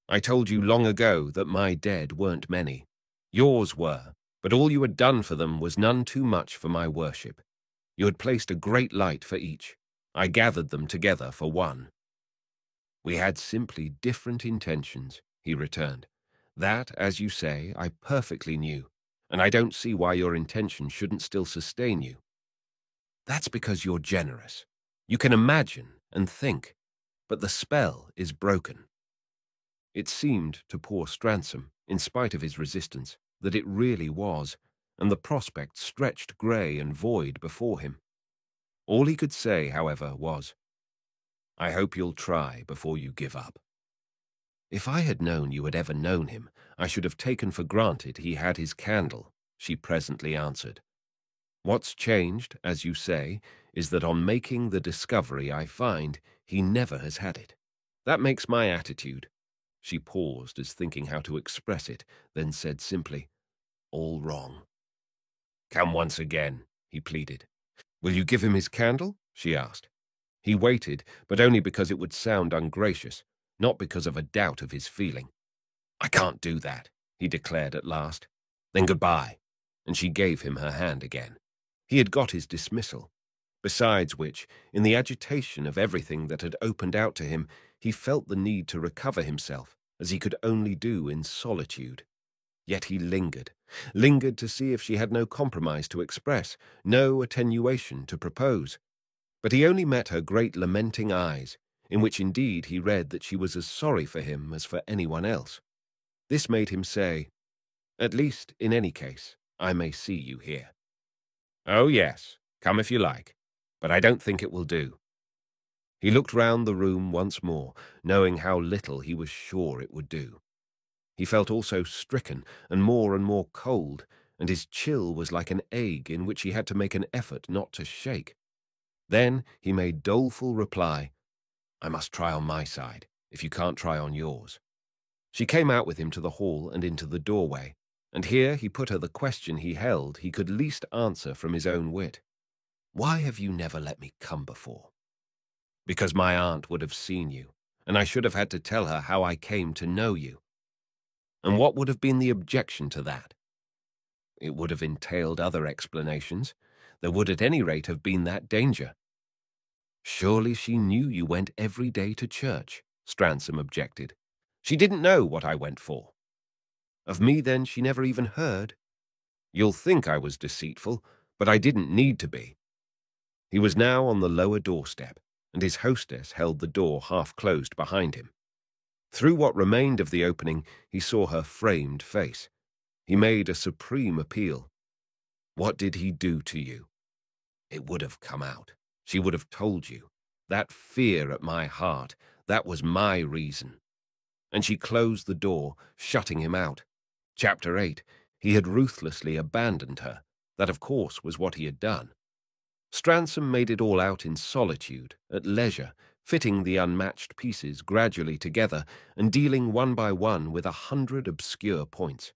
I told you long ago that my dead weren't many. Yours were, but all you had done for them was none too much for my worship. You had placed a great light for each. I gathered them together for one." "We had simply different intentions," he returned. "That, as you say, I perfectly knew, and I don't see why your intention shouldn't still sustain you. That's because you're generous. You can imagine and think, but the spell is broken." It seemed to poor Stransom, in spite of his resistance, that it really was, and the prospect stretched grey and void before him. All he could say, however, was, "I hope you'll try before you give up." "If I had known you had ever known him, I should have taken for granted he had his candle," she presently answered. "What's changed, as you say, is that on making the discovery I find he never has had it. That makes my attitude—" She paused as thinking how to express it, then said simply, "all wrong." "Come once again," he pleaded. "Will you give him his candle?" she asked. He waited, but only because it would sound ungracious, not because of a doubt of his feeling. "I can't do that," he declared at last. "Then goodbye," and she gave him her hand again. He had got his dismissal. Besides which, in the agitation of everything that had opened out to him, he felt the need to recover himself, as he could only do in solitude. Yet he lingered to see if she had no compromise to express, no attenuation to propose. But he only met her great lamenting eyes, in which indeed he read that she was as sorry for him as for anyone else. This made him say, "At least, in any case, I may see you here." "Oh, yes, come if you like, but I don't think it will do." He looked round the room once more, knowing how little he was sure it would do. He felt also stricken and more cold, and his chill was like an egg in which he had to make an effort not to shake. Then he made doleful reply, "I must try on my side, if you can't try on yours." She came out with him to the hall and into the doorway, and here he put her the question he held he could least answer from his own wit. "Why have you never let me come before?" "Because my aunt would have seen you, and I should have had to tell her how I came to know you." "And what would have been the objection to that?" "It would have entailed other explanations. There would at any rate have been that danger." "Surely she knew you went every day to church," Stransom objected. "She didn't know what I went for." "Of me, then, she never even heard?" "You'll think I was deceitful, but I didn't need to be." He was now on the lower doorstep, and his hostess held the door half-closed behind him. Through what remained of the opening, he saw her framed face. He made a supreme appeal. "What did he do to you?" "It would have come out. She would have told you. That fear at my heart, that was my reason." And she closed the door, shutting him out. Chapter 8. He had ruthlessly abandoned her. That, of course, was what he had done. Stransom made it all out in solitude, at leisure, fitting the unmatched pieces gradually together and dealing one by one with 100 obscure points.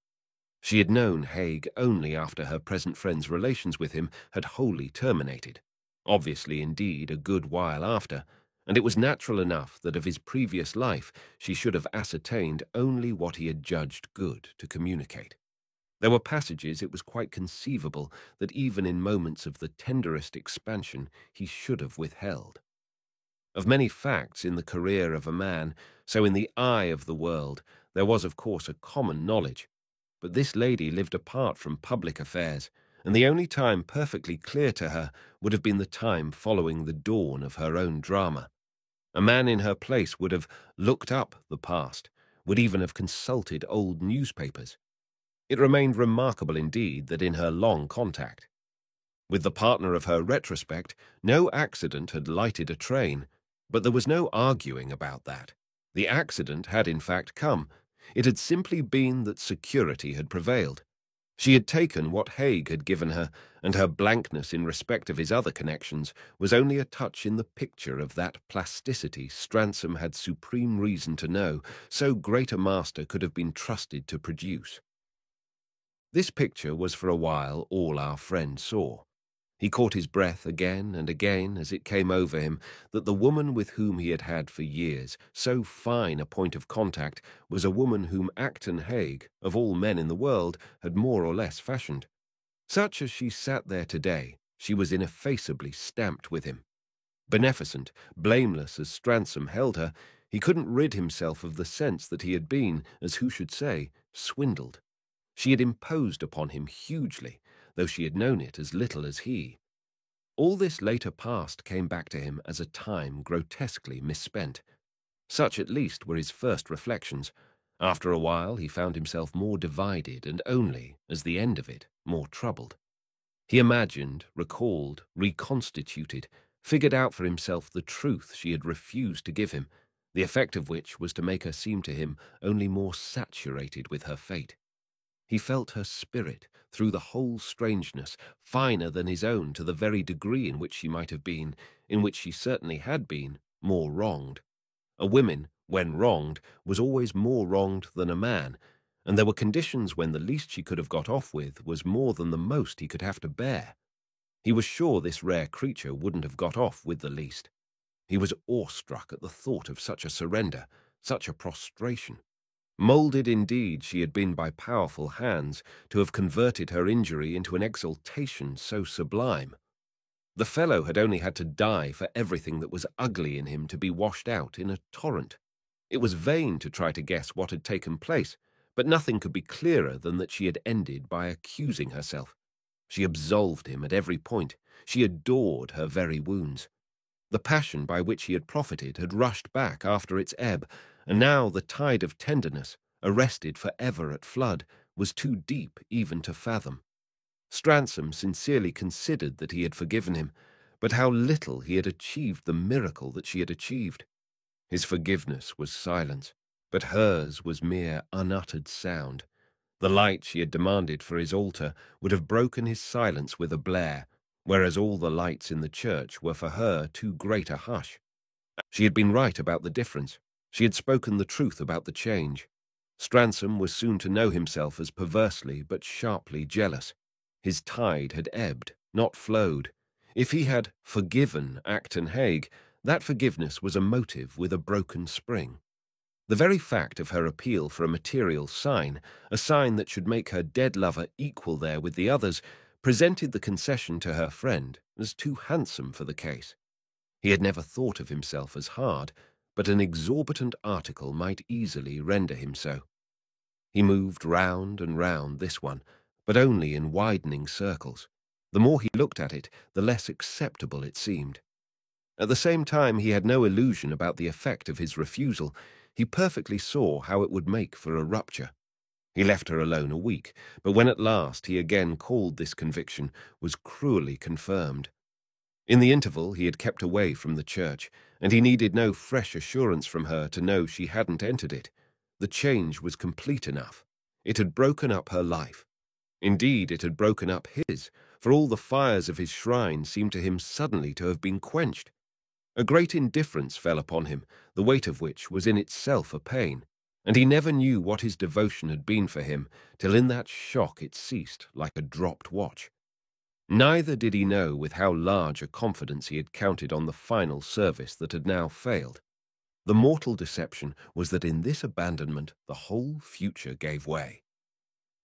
She had known Haig only after her present friend's relations with him had wholly terminated, obviously indeed a good while after, and it was natural enough that of his previous life she should have ascertained only what he had judged good to communicate. There were passages it was quite conceivable that even in moments of the tenderest expansion he should have withheld. Of many facts in the career of a man, so in the eye of the world, there was of course a common knowledge, but this lady lived apart from public affairs, and the only time perfectly clear to her would have been the time following the dawn of her own drama. A man in her place would have looked up the past, would even have consulted old newspapers. It remained remarkable indeed that in her long contact with the partner of her retrospect, no accident had lighted a train, but there was no arguing about that. The accident had in fact come. It had simply been that security had prevailed. She had taken what Haig had given her, and her blankness in respect of his other connections was only a touch in the picture of that plasticity Stransom had supreme reason to know so great a master could have been trusted to produce. This picture was for a while all our friend saw. He caught his breath again and again as it came over him that the woman with whom he had had for years so fine a point of contact was a woman whom Acton Hague, of all men in the world, had more or less fashioned. Such as she sat there today, she was ineffaceably stamped with him. Beneficent, blameless as Stransom held her, he couldn't rid himself of the sense that he had been, as who should say, swindled. She had imposed upon him hugely, though she had known it as little as he. All this later past came back to him as a time grotesquely misspent. Such at least were his first reflections. After a while he found himself more divided and only, as the end of it, more troubled. He imagined, recalled, reconstituted, figured out for himself the truth she had refused to give him, the effect of which was to make her seem to him only more saturated with her fate. He felt her spirit, through the whole strangeness, finer than his own to the very degree in which she might have been, in which she certainly had been, more wronged. A woman, when wronged, was always more wronged than a man, and there were conditions when the least she could have got off with was more than the most he could have to bear. He was sure this rare creature wouldn't have got off with the least. He was awestruck at the thought of such a surrender, such a prostration. Moulded indeed she had been by powerful hands to have converted her injury into an exaltation so sublime. The fellow had only had to die for everything that was ugly in him to be washed out in a torrent. It was vain to try to guess what had taken place, but nothing could be clearer than that she had ended by accusing herself. She absolved him at every point. She adored her very wounds. The passion by which he had profited had rushed back after its ebb, and now the tide of tenderness, arrested for ever at flood, was too deep even to fathom. Stransom sincerely considered that he had forgiven him, but how little he had achieved the miracle that she had achieved. His forgiveness was silence, but hers was mere unuttered sound. The light she had demanded for his altar would have broken his silence with a blare, whereas all the lights in the church were for her too great a hush. She had been right about the difference. She had spoken the truth about the change. Stransom was soon to know himself as perversely but sharply jealous. His tide had ebbed, not flowed. If he had forgiven Acton Hague, that forgiveness was a motive with a broken spring. The very fact of her appeal for a material sign, a sign that should make her dead lover equal there with the others, presented the concession to her friend as too handsome for the case. He had never thought of himself as hard, but an exorbitant article might easily render him so. He moved round and round this one, but only in widening circles. The more he looked at it, the less acceptable it seemed. At the same time, he had no illusion about the effect of his refusal. He perfectly saw how it would make for a rupture. He left her alone a week, but when at last he again called, this conviction was cruelly confirmed. In the interval he had kept away from the church, and he needed no fresh assurance from her to know she hadn't entered it. The change was complete enough. It had broken up her life. Indeed, it had broken up his, for all the fires of his shrine seemed to him suddenly to have been quenched. A great indifference fell upon him, the weight of which was in itself a pain, and he never knew what his devotion had been for him till in that shock it ceased like a dropped watch. Neither did he know with how large a confidence he had counted on the final service that had now failed. The mortal deception was that in this abandonment the whole future gave way.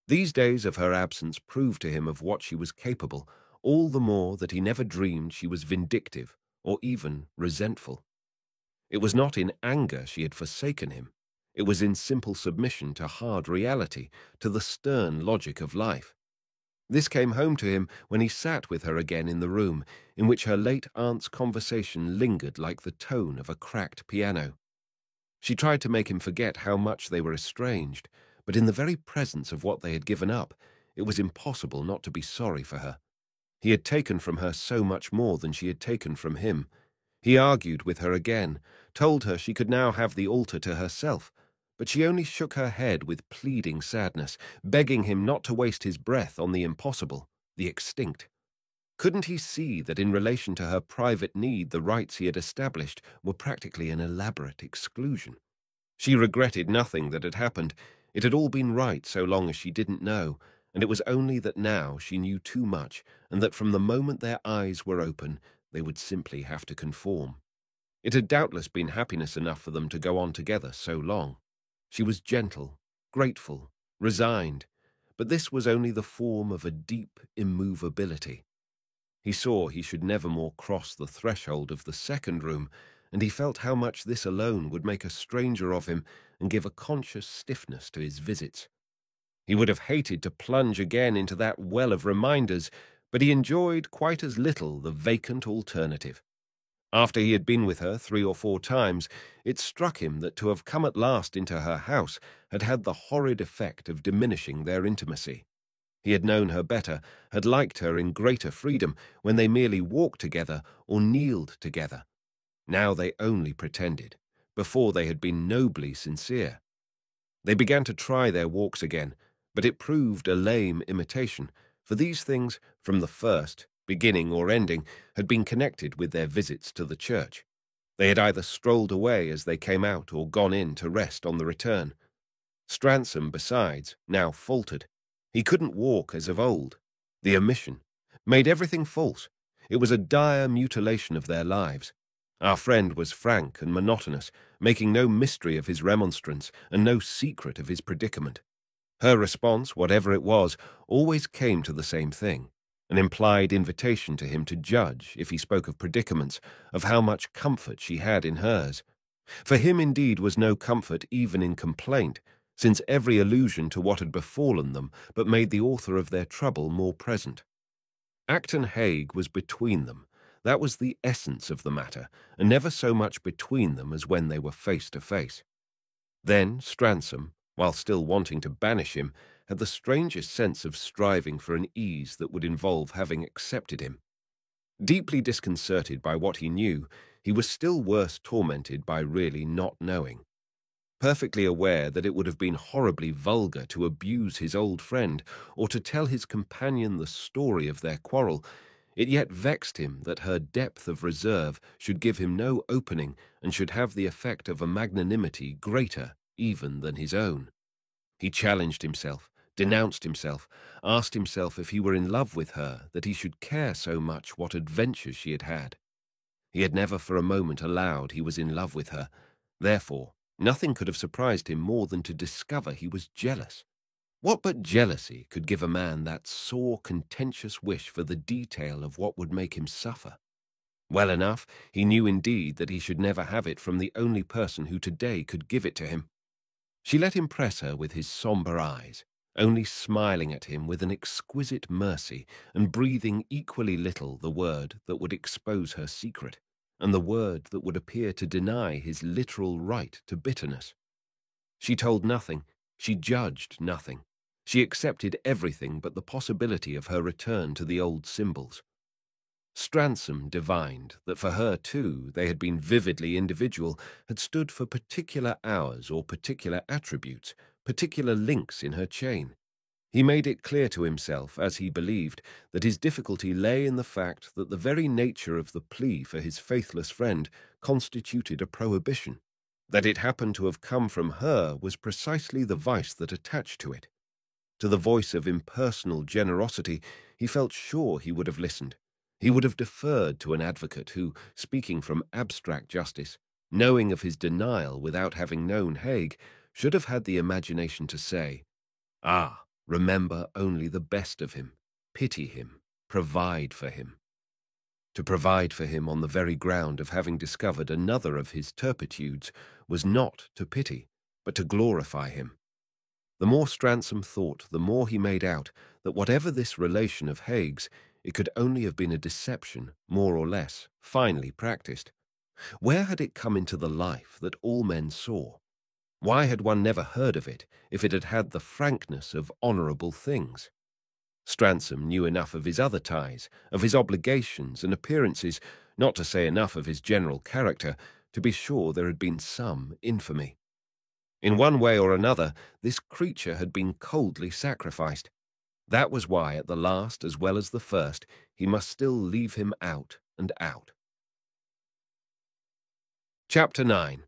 These days of her absence proved to him of what she was capable, all the more that he never dreamed she was vindictive or even resentful. It was not in anger she had forsaken him. It was in simple submission to hard reality, to the stern logic of life. This came home to him when he sat with her again in the room, in which her late aunt's conversation lingered like the tone of a cracked piano. She tried to make him forget how much they were estranged, but in the very presence of what they had given up, it was impossible not to be sorry for her. He had taken from her so much more than she had taken from him. He argued with her again, told her she could now have the altar to herself, but she only shook her head with pleading sadness, begging him not to waste his breath on the impossible, the extinct. Couldn't he see that in relation to her private need the rights he had established were practically an elaborate exclusion? She regretted nothing that had happened. It had all been right so long as she didn't know, and it was only that now she knew too much, and that from the moment their eyes were open, they would simply have to conform. It had doubtless been happiness enough for them to go on together so long. She was gentle, grateful, resigned, but this was only the form of a deep immovability. He saw he should never more cross the threshold of the second room, and he felt how much this alone would make a stranger of him and give a conscious stiffness to his visits. He would have hated to plunge again into that well of reminders, but he enjoyed quite as little the vacant alternative. After he had been with her 3 or 4 times, it struck him that to have come at last into her house had had the horrid effect of diminishing their intimacy. He had known her better, had liked her in greater freedom when they merely walked together or kneeled together. Now they only pretended. Before they had been nobly sincere. They began to try their walks again, but it proved a lame imitation, for these things, from the first, beginning or ending, had been connected with their visits to the church. They had either strolled away as they came out or gone in to rest on the return. Stransom, besides, now faltered. He couldn't walk as of old. The omission made everything false. It was a dire mutilation of their lives. Our friend was frank and monotonous, making no mystery of his remonstrance and no secret of his predicament. Her response, whatever it was, always came to the same thing, an implied invitation to him to judge, if he spoke of predicaments, of how much comfort she had in hers. For him indeed was no comfort even in complaint, since every allusion to what had befallen them but made the author of their trouble more present. Acton Hague was between them. That was the essence of the matter, and never so much between them as when they were face to face. Then Stransom, while still wanting to banish him, had the strangest sense of striving for an ease that would involve having accepted him. Deeply disconcerted by what he knew, he was still worse tormented by really not knowing. Perfectly aware that it would have been horribly vulgar to abuse his old friend or to tell his companion the story of their quarrel, it yet vexed him that her depth of reserve should give him no opening and should have the effect of a magnanimity greater even than his own. He challenged himself, denounced himself, asked himself if he were in love with her that he should care so much what adventures she had had. He had never for a moment allowed he was in love with her. Therefore, nothing could have surprised him more than to discover he was jealous. What but jealousy could give a man that sore, contentious wish for the detail of what would make him suffer? Well enough, he knew indeed that he should never have it from the only person who today could give it to him. She let him press her with his sombre eyes, only smiling at him with an exquisite mercy and breathing equally little the word that would expose her secret, and the word that would appear to deny his literal right to bitterness. She told nothing, she judged nothing. She accepted everything but the possibility of her return to the old symbols. Stransom divined that for her, too, they had been vividly individual, had stood for particular hours or particular attributes, particular links in her chain. He made it clear to himself, as he believed, that his difficulty lay in the fact that the very nature of the plea for his faithless friend constituted a prohibition. That it happened to have come from her was precisely the vice that attached to it. To the voice of impersonal generosity, he felt sure he would have listened. He would have deferred to an advocate who, speaking from abstract justice, knowing of his denial without having known Hague, should have had the imagination to say, "Ah, remember only the best of him, pity him, provide for him." To provide for him on the very ground of having discovered another of his turpitudes was not to pity, but to glorify him. The more Stransom thought, the more he made out that whatever this relation of Hague's, it could only have been a deception, more or less, finely practiced. Where had it come into the life that all men saw? Why had one never heard of it if it had had the frankness of honourable things? Stransom knew enough of his other ties, of his obligations and appearances, not to say enough of his general character, to be sure there had been some infamy. In one way or another, this creature had been coldly sacrificed. That was why, at the last as well as the first, he must still leave him out and out. Chapter 9.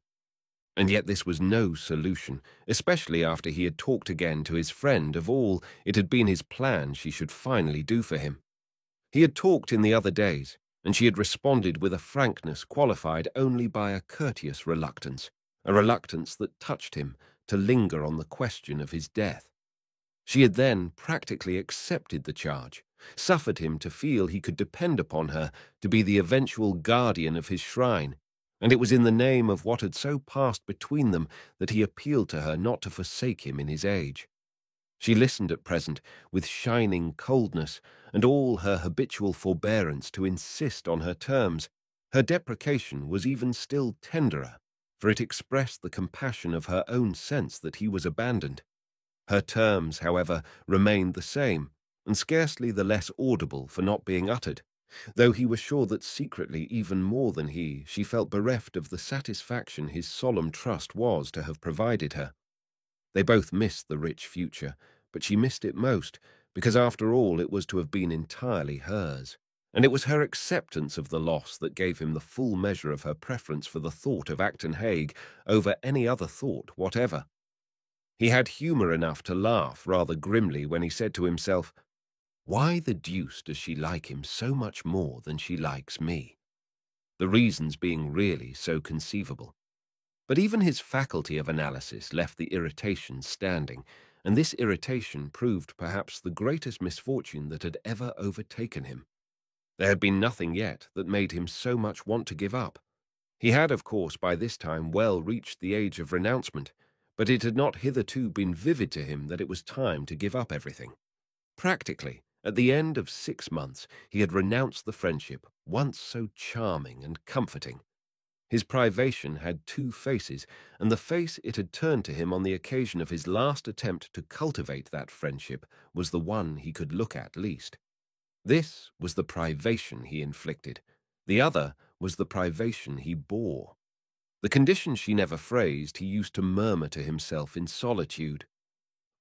And yet this was no solution, especially after he had talked again to his friend of all it had been his plan she should finally do for him. He had talked in the other days, and she had responded with a frankness qualified only by a courteous reluctance, a reluctance that touched him to linger on the question of his death. She had then practically accepted the charge, suffered him to feel he could depend upon her to be the eventual guardian of his shrine, and it was in the name of what had so passed between them that he appealed to her not to forsake him in his age. She listened at present with shining coldness and all her habitual forbearance to insist on her terms. Her deprecation was even still tenderer, for it expressed the compassion of her own sense that he was abandoned. Her terms, however, remained the same, and scarcely the less audible for not being uttered, though he was sure that secretly, even more than he, she felt bereft of the satisfaction his solemn trust was to have provided her. They both missed the rich future, but she missed it most, because after all it was to have been entirely hers, and it was her acceptance of the loss that gave him the full measure of her preference for the thought of Acton Hague over any other thought whatever. He had humour enough to laugh rather grimly when he said to himself, "Why the deuce does she like him so much more than she likes me?" The reasons being really so conceivable. But even his faculty of analysis left the irritation standing, and this irritation proved perhaps the greatest misfortune that had ever overtaken him. There had been nothing yet that made him so much want to give up. He had, of course, by this time well reached the age of renouncement, but it had not hitherto been vivid to him that it was time to give up everything. Practically, at the end of 6 months, he had renounced the friendship, once so charming and comforting. His privation had two faces, and the face it had turned to him on the occasion of his last attempt to cultivate that friendship was the one he could look at least. This was the privation he inflicted. The other was the privation he bore. The condition she never phrased, he used to murmur to himself in solitude.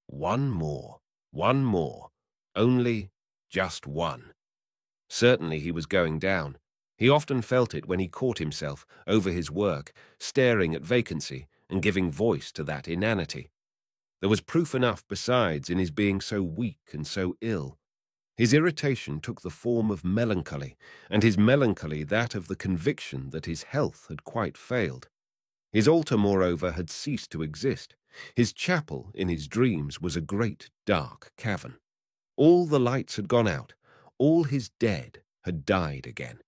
One more, only just one. Certainly he was going down. He often felt it when he caught himself, over his work, staring at vacancy and giving voice to that inanity. There was proof enough, besides, in his being so weak and so ill. His irritation took the form of melancholy, and his melancholy that of the conviction that his health had quite failed. His altar, moreover, had ceased to exist. His chapel, in his dreams, was a great dark cavern. All the lights had gone out. All his dead had died again.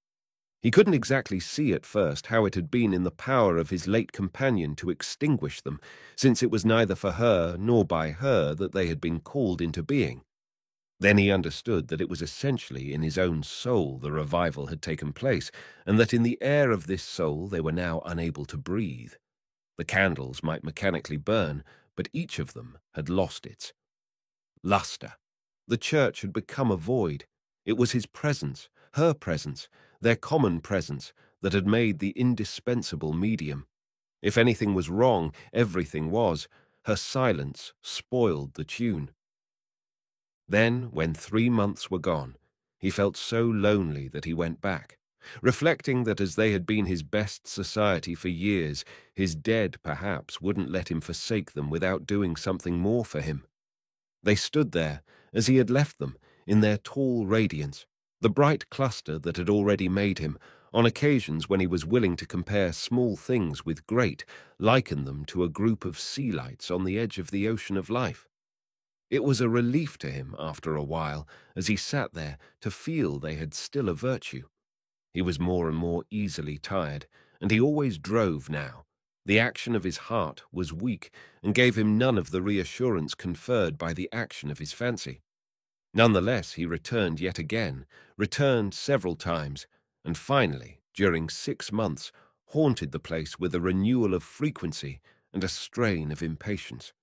He couldn't exactly see at first how it had been in the power of his late companion to extinguish them, since it was neither for her nor by her that they had been called into being. Then he understood that it was essentially in his own soul the revival had taken place, and that in the air of this soul they were now unable to breathe. The candles might mechanically burn, but each of them had lost its lustre. The church had become a void. It was his presence, her presence, their common presence, that had made the indispensable medium. If anything was wrong, everything was. Her silence spoiled the tune. Then, when 3 months were gone, he felt so lonely that he went back, reflecting that as they had been his best society for years, his dead, perhaps, wouldn't let him forsake them without doing something more for him. They stood there, as he had left them, in their tall radiance, the bright cluster that had already made him, on occasions when he was willing to compare small things with great, liken them to a group of sea lights on the edge of the ocean of life. It was a relief to him, after a while, as he sat there, to feel they had still a virtue. He was more and more easily tired, and he always drove now. The action of his heart was weak, and gave him none of the reassurance conferred by the action of his fancy. Nonetheless, he returned yet again, returned several times, and finally, during 6 months, haunted the place with a renewal of frequency and a strain of impatience.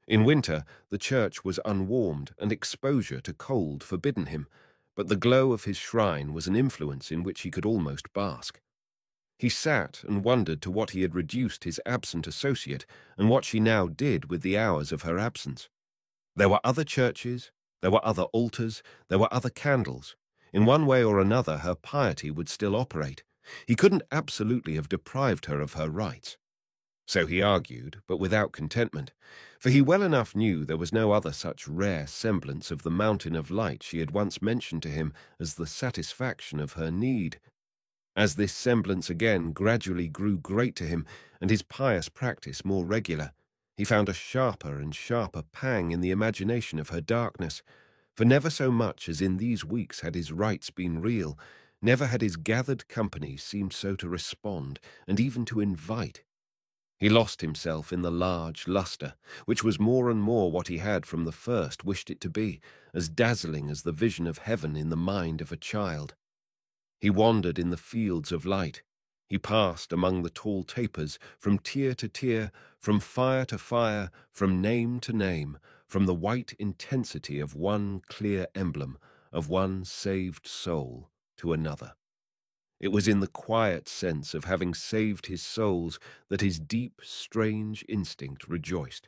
In winter, the church was unwarmed, and exposure to cold forbidden him, but the glow of his shrine was an influence in which he could almost bask. He sat and wondered to what he had reduced his absent associate, and what she now did with the hours of her absence. There were other churches, there were other altars, there were other candles. In one way or another, her piety would still operate. He couldn't absolutely have deprived her of her rights. So he argued, but without contentment, for he well enough knew there was no other such rare semblance of the mountain of light she had once mentioned to him as the satisfaction of her need. As this semblance again gradually grew great to him, and his pious practice more regular, he found a sharper and sharper pang in the imagination of her darkness, for never so much as in these weeks had his rites been real, never had his gathered company seemed so to respond, and even to invite. He lost himself in the large lustre, which was more and more what he had from the first wished it to be, as dazzling as the vision of heaven in the mind of a child. He wandered in the fields of light. He passed among the tall tapers, from tier to tier, from fire to fire, from name to name, from the white intensity of one clear emblem, of one saved soul, to another. It was in the quiet sense of having saved his souls that his deep, strange instinct rejoiced.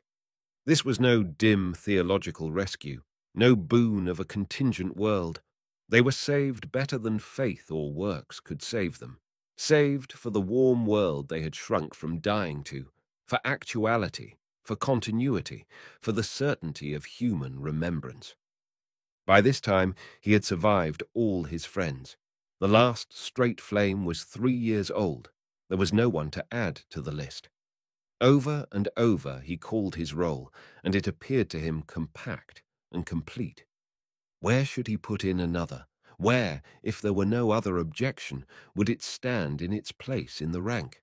This was no dim theological rescue, no boon of a contingent world. They were saved better than faith or works could save them, saved for the warm world they had shrunk from dying to, for actuality, for continuity, for the certainty of human remembrance. By this time he had survived all his friends. The last straight flame was 3 years old. There was no one to add to the list. Over and over he called his roll, and it appeared to him compact and complete. Where should he put in another? Where, if there were no other objection, would it stand in its place in the rank?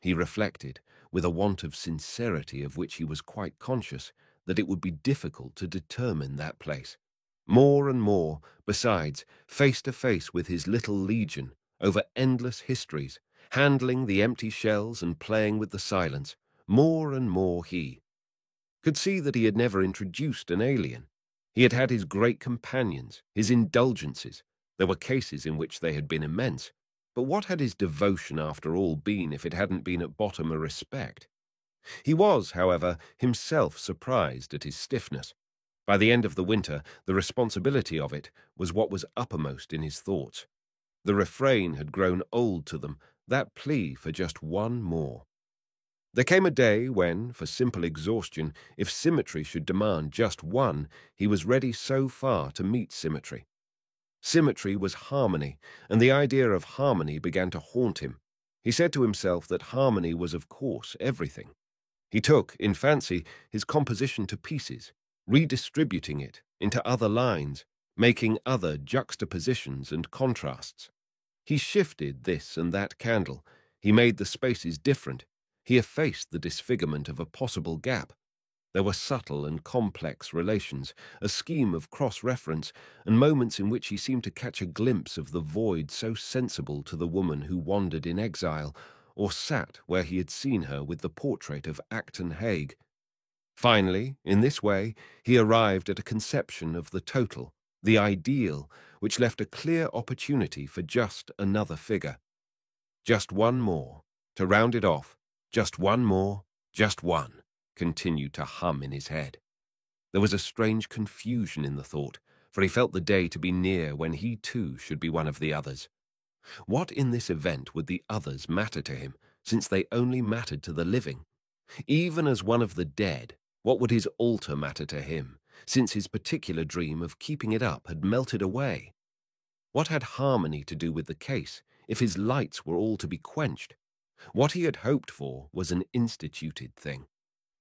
He reflected, with a want of sincerity of which he was quite conscious, that it would be difficult to determine that place. More and more, besides, face to face with his little legion, over endless histories, handling the empty shells and playing with the silence, more and more he could see that he had never introduced an alien. He had had his great companions, his indulgences. There were cases in which they had been immense. But what had his devotion after all been if it hadn't been at bottom a respect? He was, however, himself surprised at his stiffness. By the end of the winter, the responsibility of it was what was uppermost in his thoughts. The refrain had grown old to them, that plea for just one more. There came a day when, for simple exhaustion, if symmetry should demand just one, he was ready so far to meet symmetry. Symmetry was harmony, and the idea of harmony began to haunt him. He said to himself that harmony was, of course, everything. He took, in fancy, his composition to pieces, redistributing it into other lines, making other juxtapositions and contrasts. He shifted this and that candle. He made the spaces different. He effaced the disfigurement of a possible gap. There were subtle and complex relations, a scheme of cross-reference, and moments in which he seemed to catch a glimpse of the void so sensible to the woman who wandered in exile, or sat where he had seen her with the portrait of Acton Hague. Finally, in this way, he arrived at a conception of the total, the ideal, which left a clear opportunity for just another figure. Just one more, to round it off, just one more, just one, continued to hum in his head. There was a strange confusion in the thought, for he felt the day to be near when he too should be one of the others. What in this event would the others matter to him, since they only mattered to the living? Even as one of the dead, what would his altar matter to him, since his particular dream of keeping it up had melted away? What had harmony to do with the case, if his lights were all to be quenched? What he had hoped for was an instituted thing.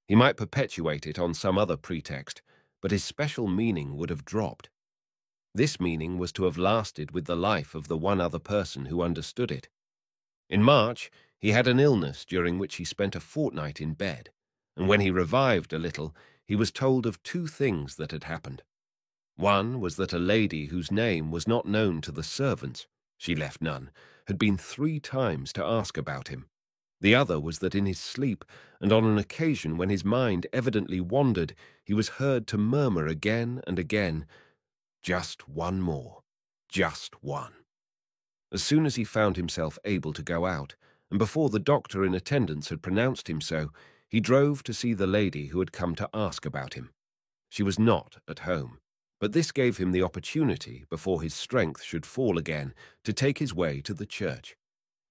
He might perpetuate it on some other pretext, but his special meaning would have dropped. This meaning was to have lasted with the life of the one other person who understood it. In March, he had an illness during which he spent a fortnight in bed, and when he revived a little, he was told of 2 things that had happened. One was that a lady whose name was not known to the servants, she left none, had been 3 times to ask about him. The other was that in his sleep, and on an occasion when his mind evidently wandered, he was heard to murmur again and again, "Just one more, just one." As soon as he found himself able to go out, and before the doctor in attendance had pronounced him so, he drove to see the lady who had come to ask about him. She was not at home, but this gave him the opportunity, before his strength should fall again, to take his way to the church.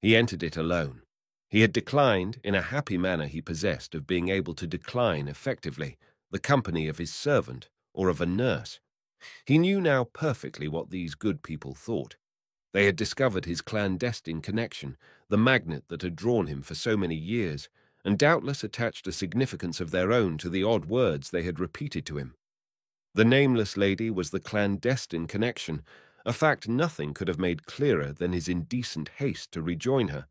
He entered it alone. He had declined, in a happy manner he possessed of being able to decline effectively, the company of his servant or of a nurse. He knew now perfectly what these good people thought. They had discovered his clandestine connection, the magnet that had drawn him for so many years, and doubtless attached a significance of their own to the odd words they had repeated to him. The nameless lady was the clandestine connection, a fact nothing could have made clearer than his indecent haste to rejoin her.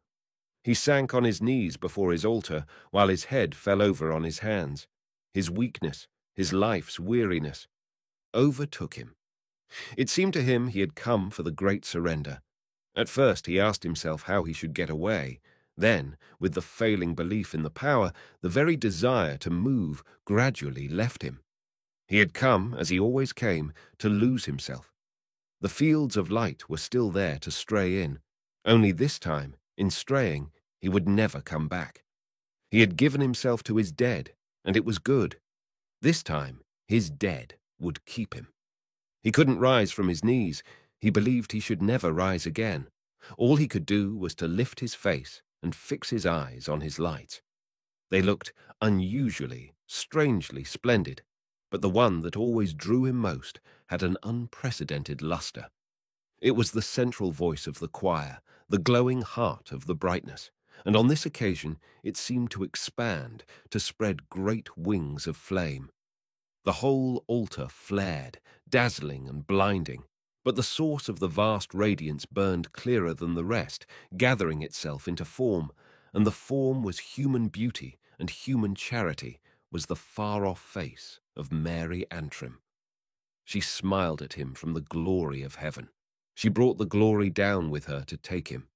He sank on his knees before his altar, while his head fell over on his hands. His weakness, his life's weariness, overtook him. It seemed to him he had come for the great surrender. At first he asked himself how he should get away. Then, with the failing belief in the power, the very desire to move gradually left him. He had come, as he always came, to lose himself. The fields of light were still there to stray in. Only this time, in straying, he would never come back. He had given himself to his dead, and it was good. This time, his dead would keep him. He couldn't rise from his knees. He believed he should never rise again. All he could do was to lift his face and fix his eyes on his lights. They looked unusually, strangely splendid, but the one that always drew him most had an unprecedented luster. It was the central voice of the choir, the glowing heart of the brightness, and on this occasion it seemed to expand, to spread great wings of flame. The whole altar flared, dazzling and blinding, but the source of the vast radiance burned clearer than the rest, gathering itself into form, and the form was human beauty, and human charity was the far-off face of Mary Antrim. She smiled at him from the glory of heaven. She brought the glory down with her to take him.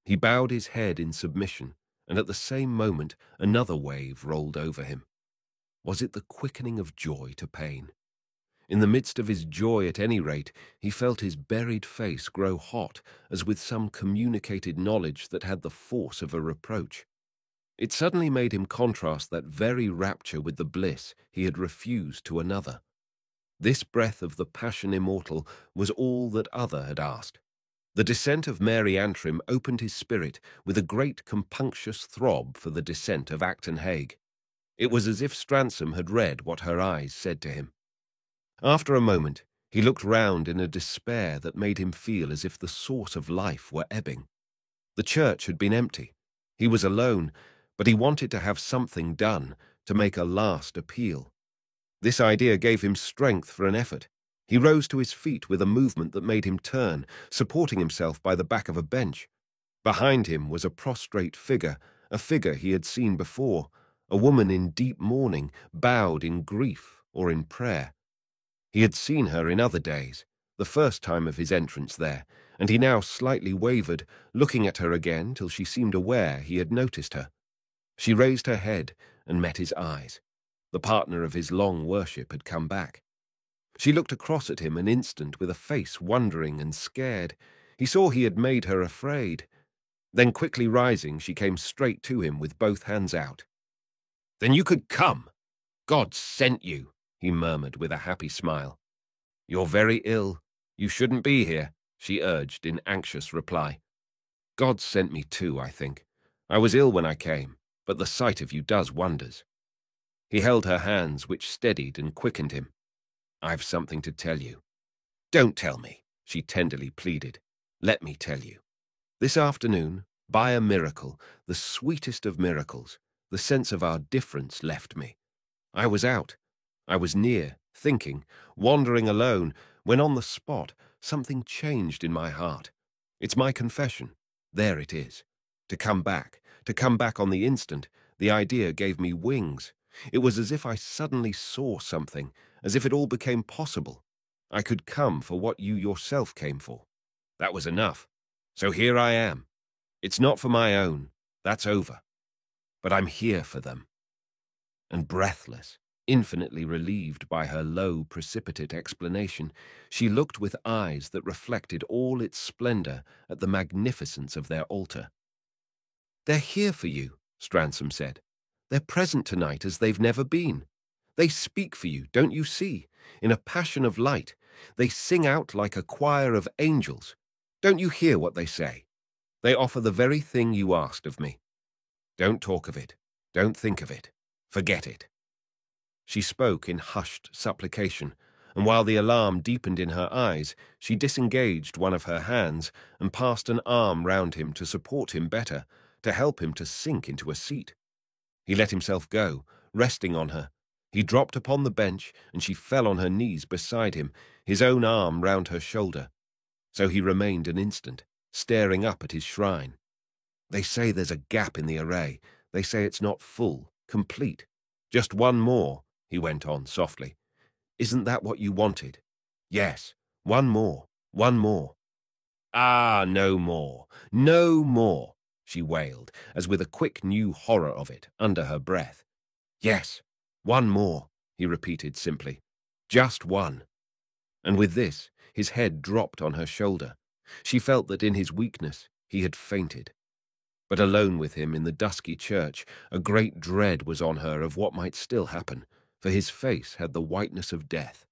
He bowed his head in submission, and at the same moment another wave rolled over him. Was it the quickening of joy to pain? In the midst of his joy, at any rate, he felt his buried face grow hot, as with some communicated knowledge that had the force of a reproach. It suddenly made him contrast that very rapture with the bliss he had refused to another. This breath of the passion immortal was all that other had asked. The descent of Mary Antrim opened his spirit with a great compunctious throb for the descent of Acton Hague. It was as if Stransom had read what her eyes said to him. After a moment, he looked round in a despair that made him feel as if the source of life were ebbing. The church had been empty. He was alone, but he wanted to have something done, to make a last appeal. This idea gave him strength for an effort. He rose to his feet with a movement that made him turn, supporting himself by the back of a bench. Behind him was a prostrate figure, a figure he had seen before, a woman in deep mourning, bowed in grief or in prayer. He had seen her in other days, the first time of his entrance there, and he now slightly wavered, looking at her again till she seemed aware he had noticed her. She raised her head and met his eyes. The partner of his long worship had come back. She looked across at him an instant with a face wondering and scared. He saw he had made her afraid. Then quickly rising, she came straight to him with both hands out. "Then you could come. God sent you," he murmured with a happy smile. "You're very ill. You shouldn't be here," she urged in anxious reply. "God sent me too, I think. I was ill when I came, but the sight of you does wonders." He held her hands, which steadied and quickened him. "I've something to tell you." "Don't tell me," she tenderly pleaded. "Let me tell you. This afternoon, by a miracle, the sweetest of miracles, the sense of our difference left me. I was out. I was near, thinking, wandering alone, when on the spot something changed in my heart. It's my confession. There it is. To come back on the instant, the idea gave me wings. It was as if I suddenly saw something, as if it all became possible. I could come for what you yourself came for. That was enough. So here I am. It's not for my own. That's over. But I'm here for them." And breathless, infinitely relieved by her low, precipitate explanation, she looked with eyes that reflected all its splendor at the magnificence of their altar. "They're here for you," Stransom said. "They're present tonight as they've never been. They speak for you, don't you see, in a passion of light. They sing out like a choir of angels. Don't you hear what they say? They offer the very thing you asked of me. Don't talk of it. Don't think of it. Forget it. She spoke in hushed supplication, and while the alarm deepened in her eyes, she disengaged one of her hands and passed an arm round him to support him better, to help him to sink into a seat. He let himself go, resting on her. He dropped upon the bench, and she fell on her knees beside him, his own arm round her shoulder. So he remained an instant, staring up at his shrine. They say there's a gap in the array. They say it's not full, complete. Just one more, he went on softly. Isn't that what you wanted? Yes, one more, one more. Ah, no more, no more, she wailed, as with a quick new horror of it under her breath. Yes, one more, he repeated simply. Just one. And with this, his head dropped on her shoulder. She felt that in his weakness he had fainted. But alone with him in the dusky church, a great dread was on her of what might still happen, for his face had the whiteness of death.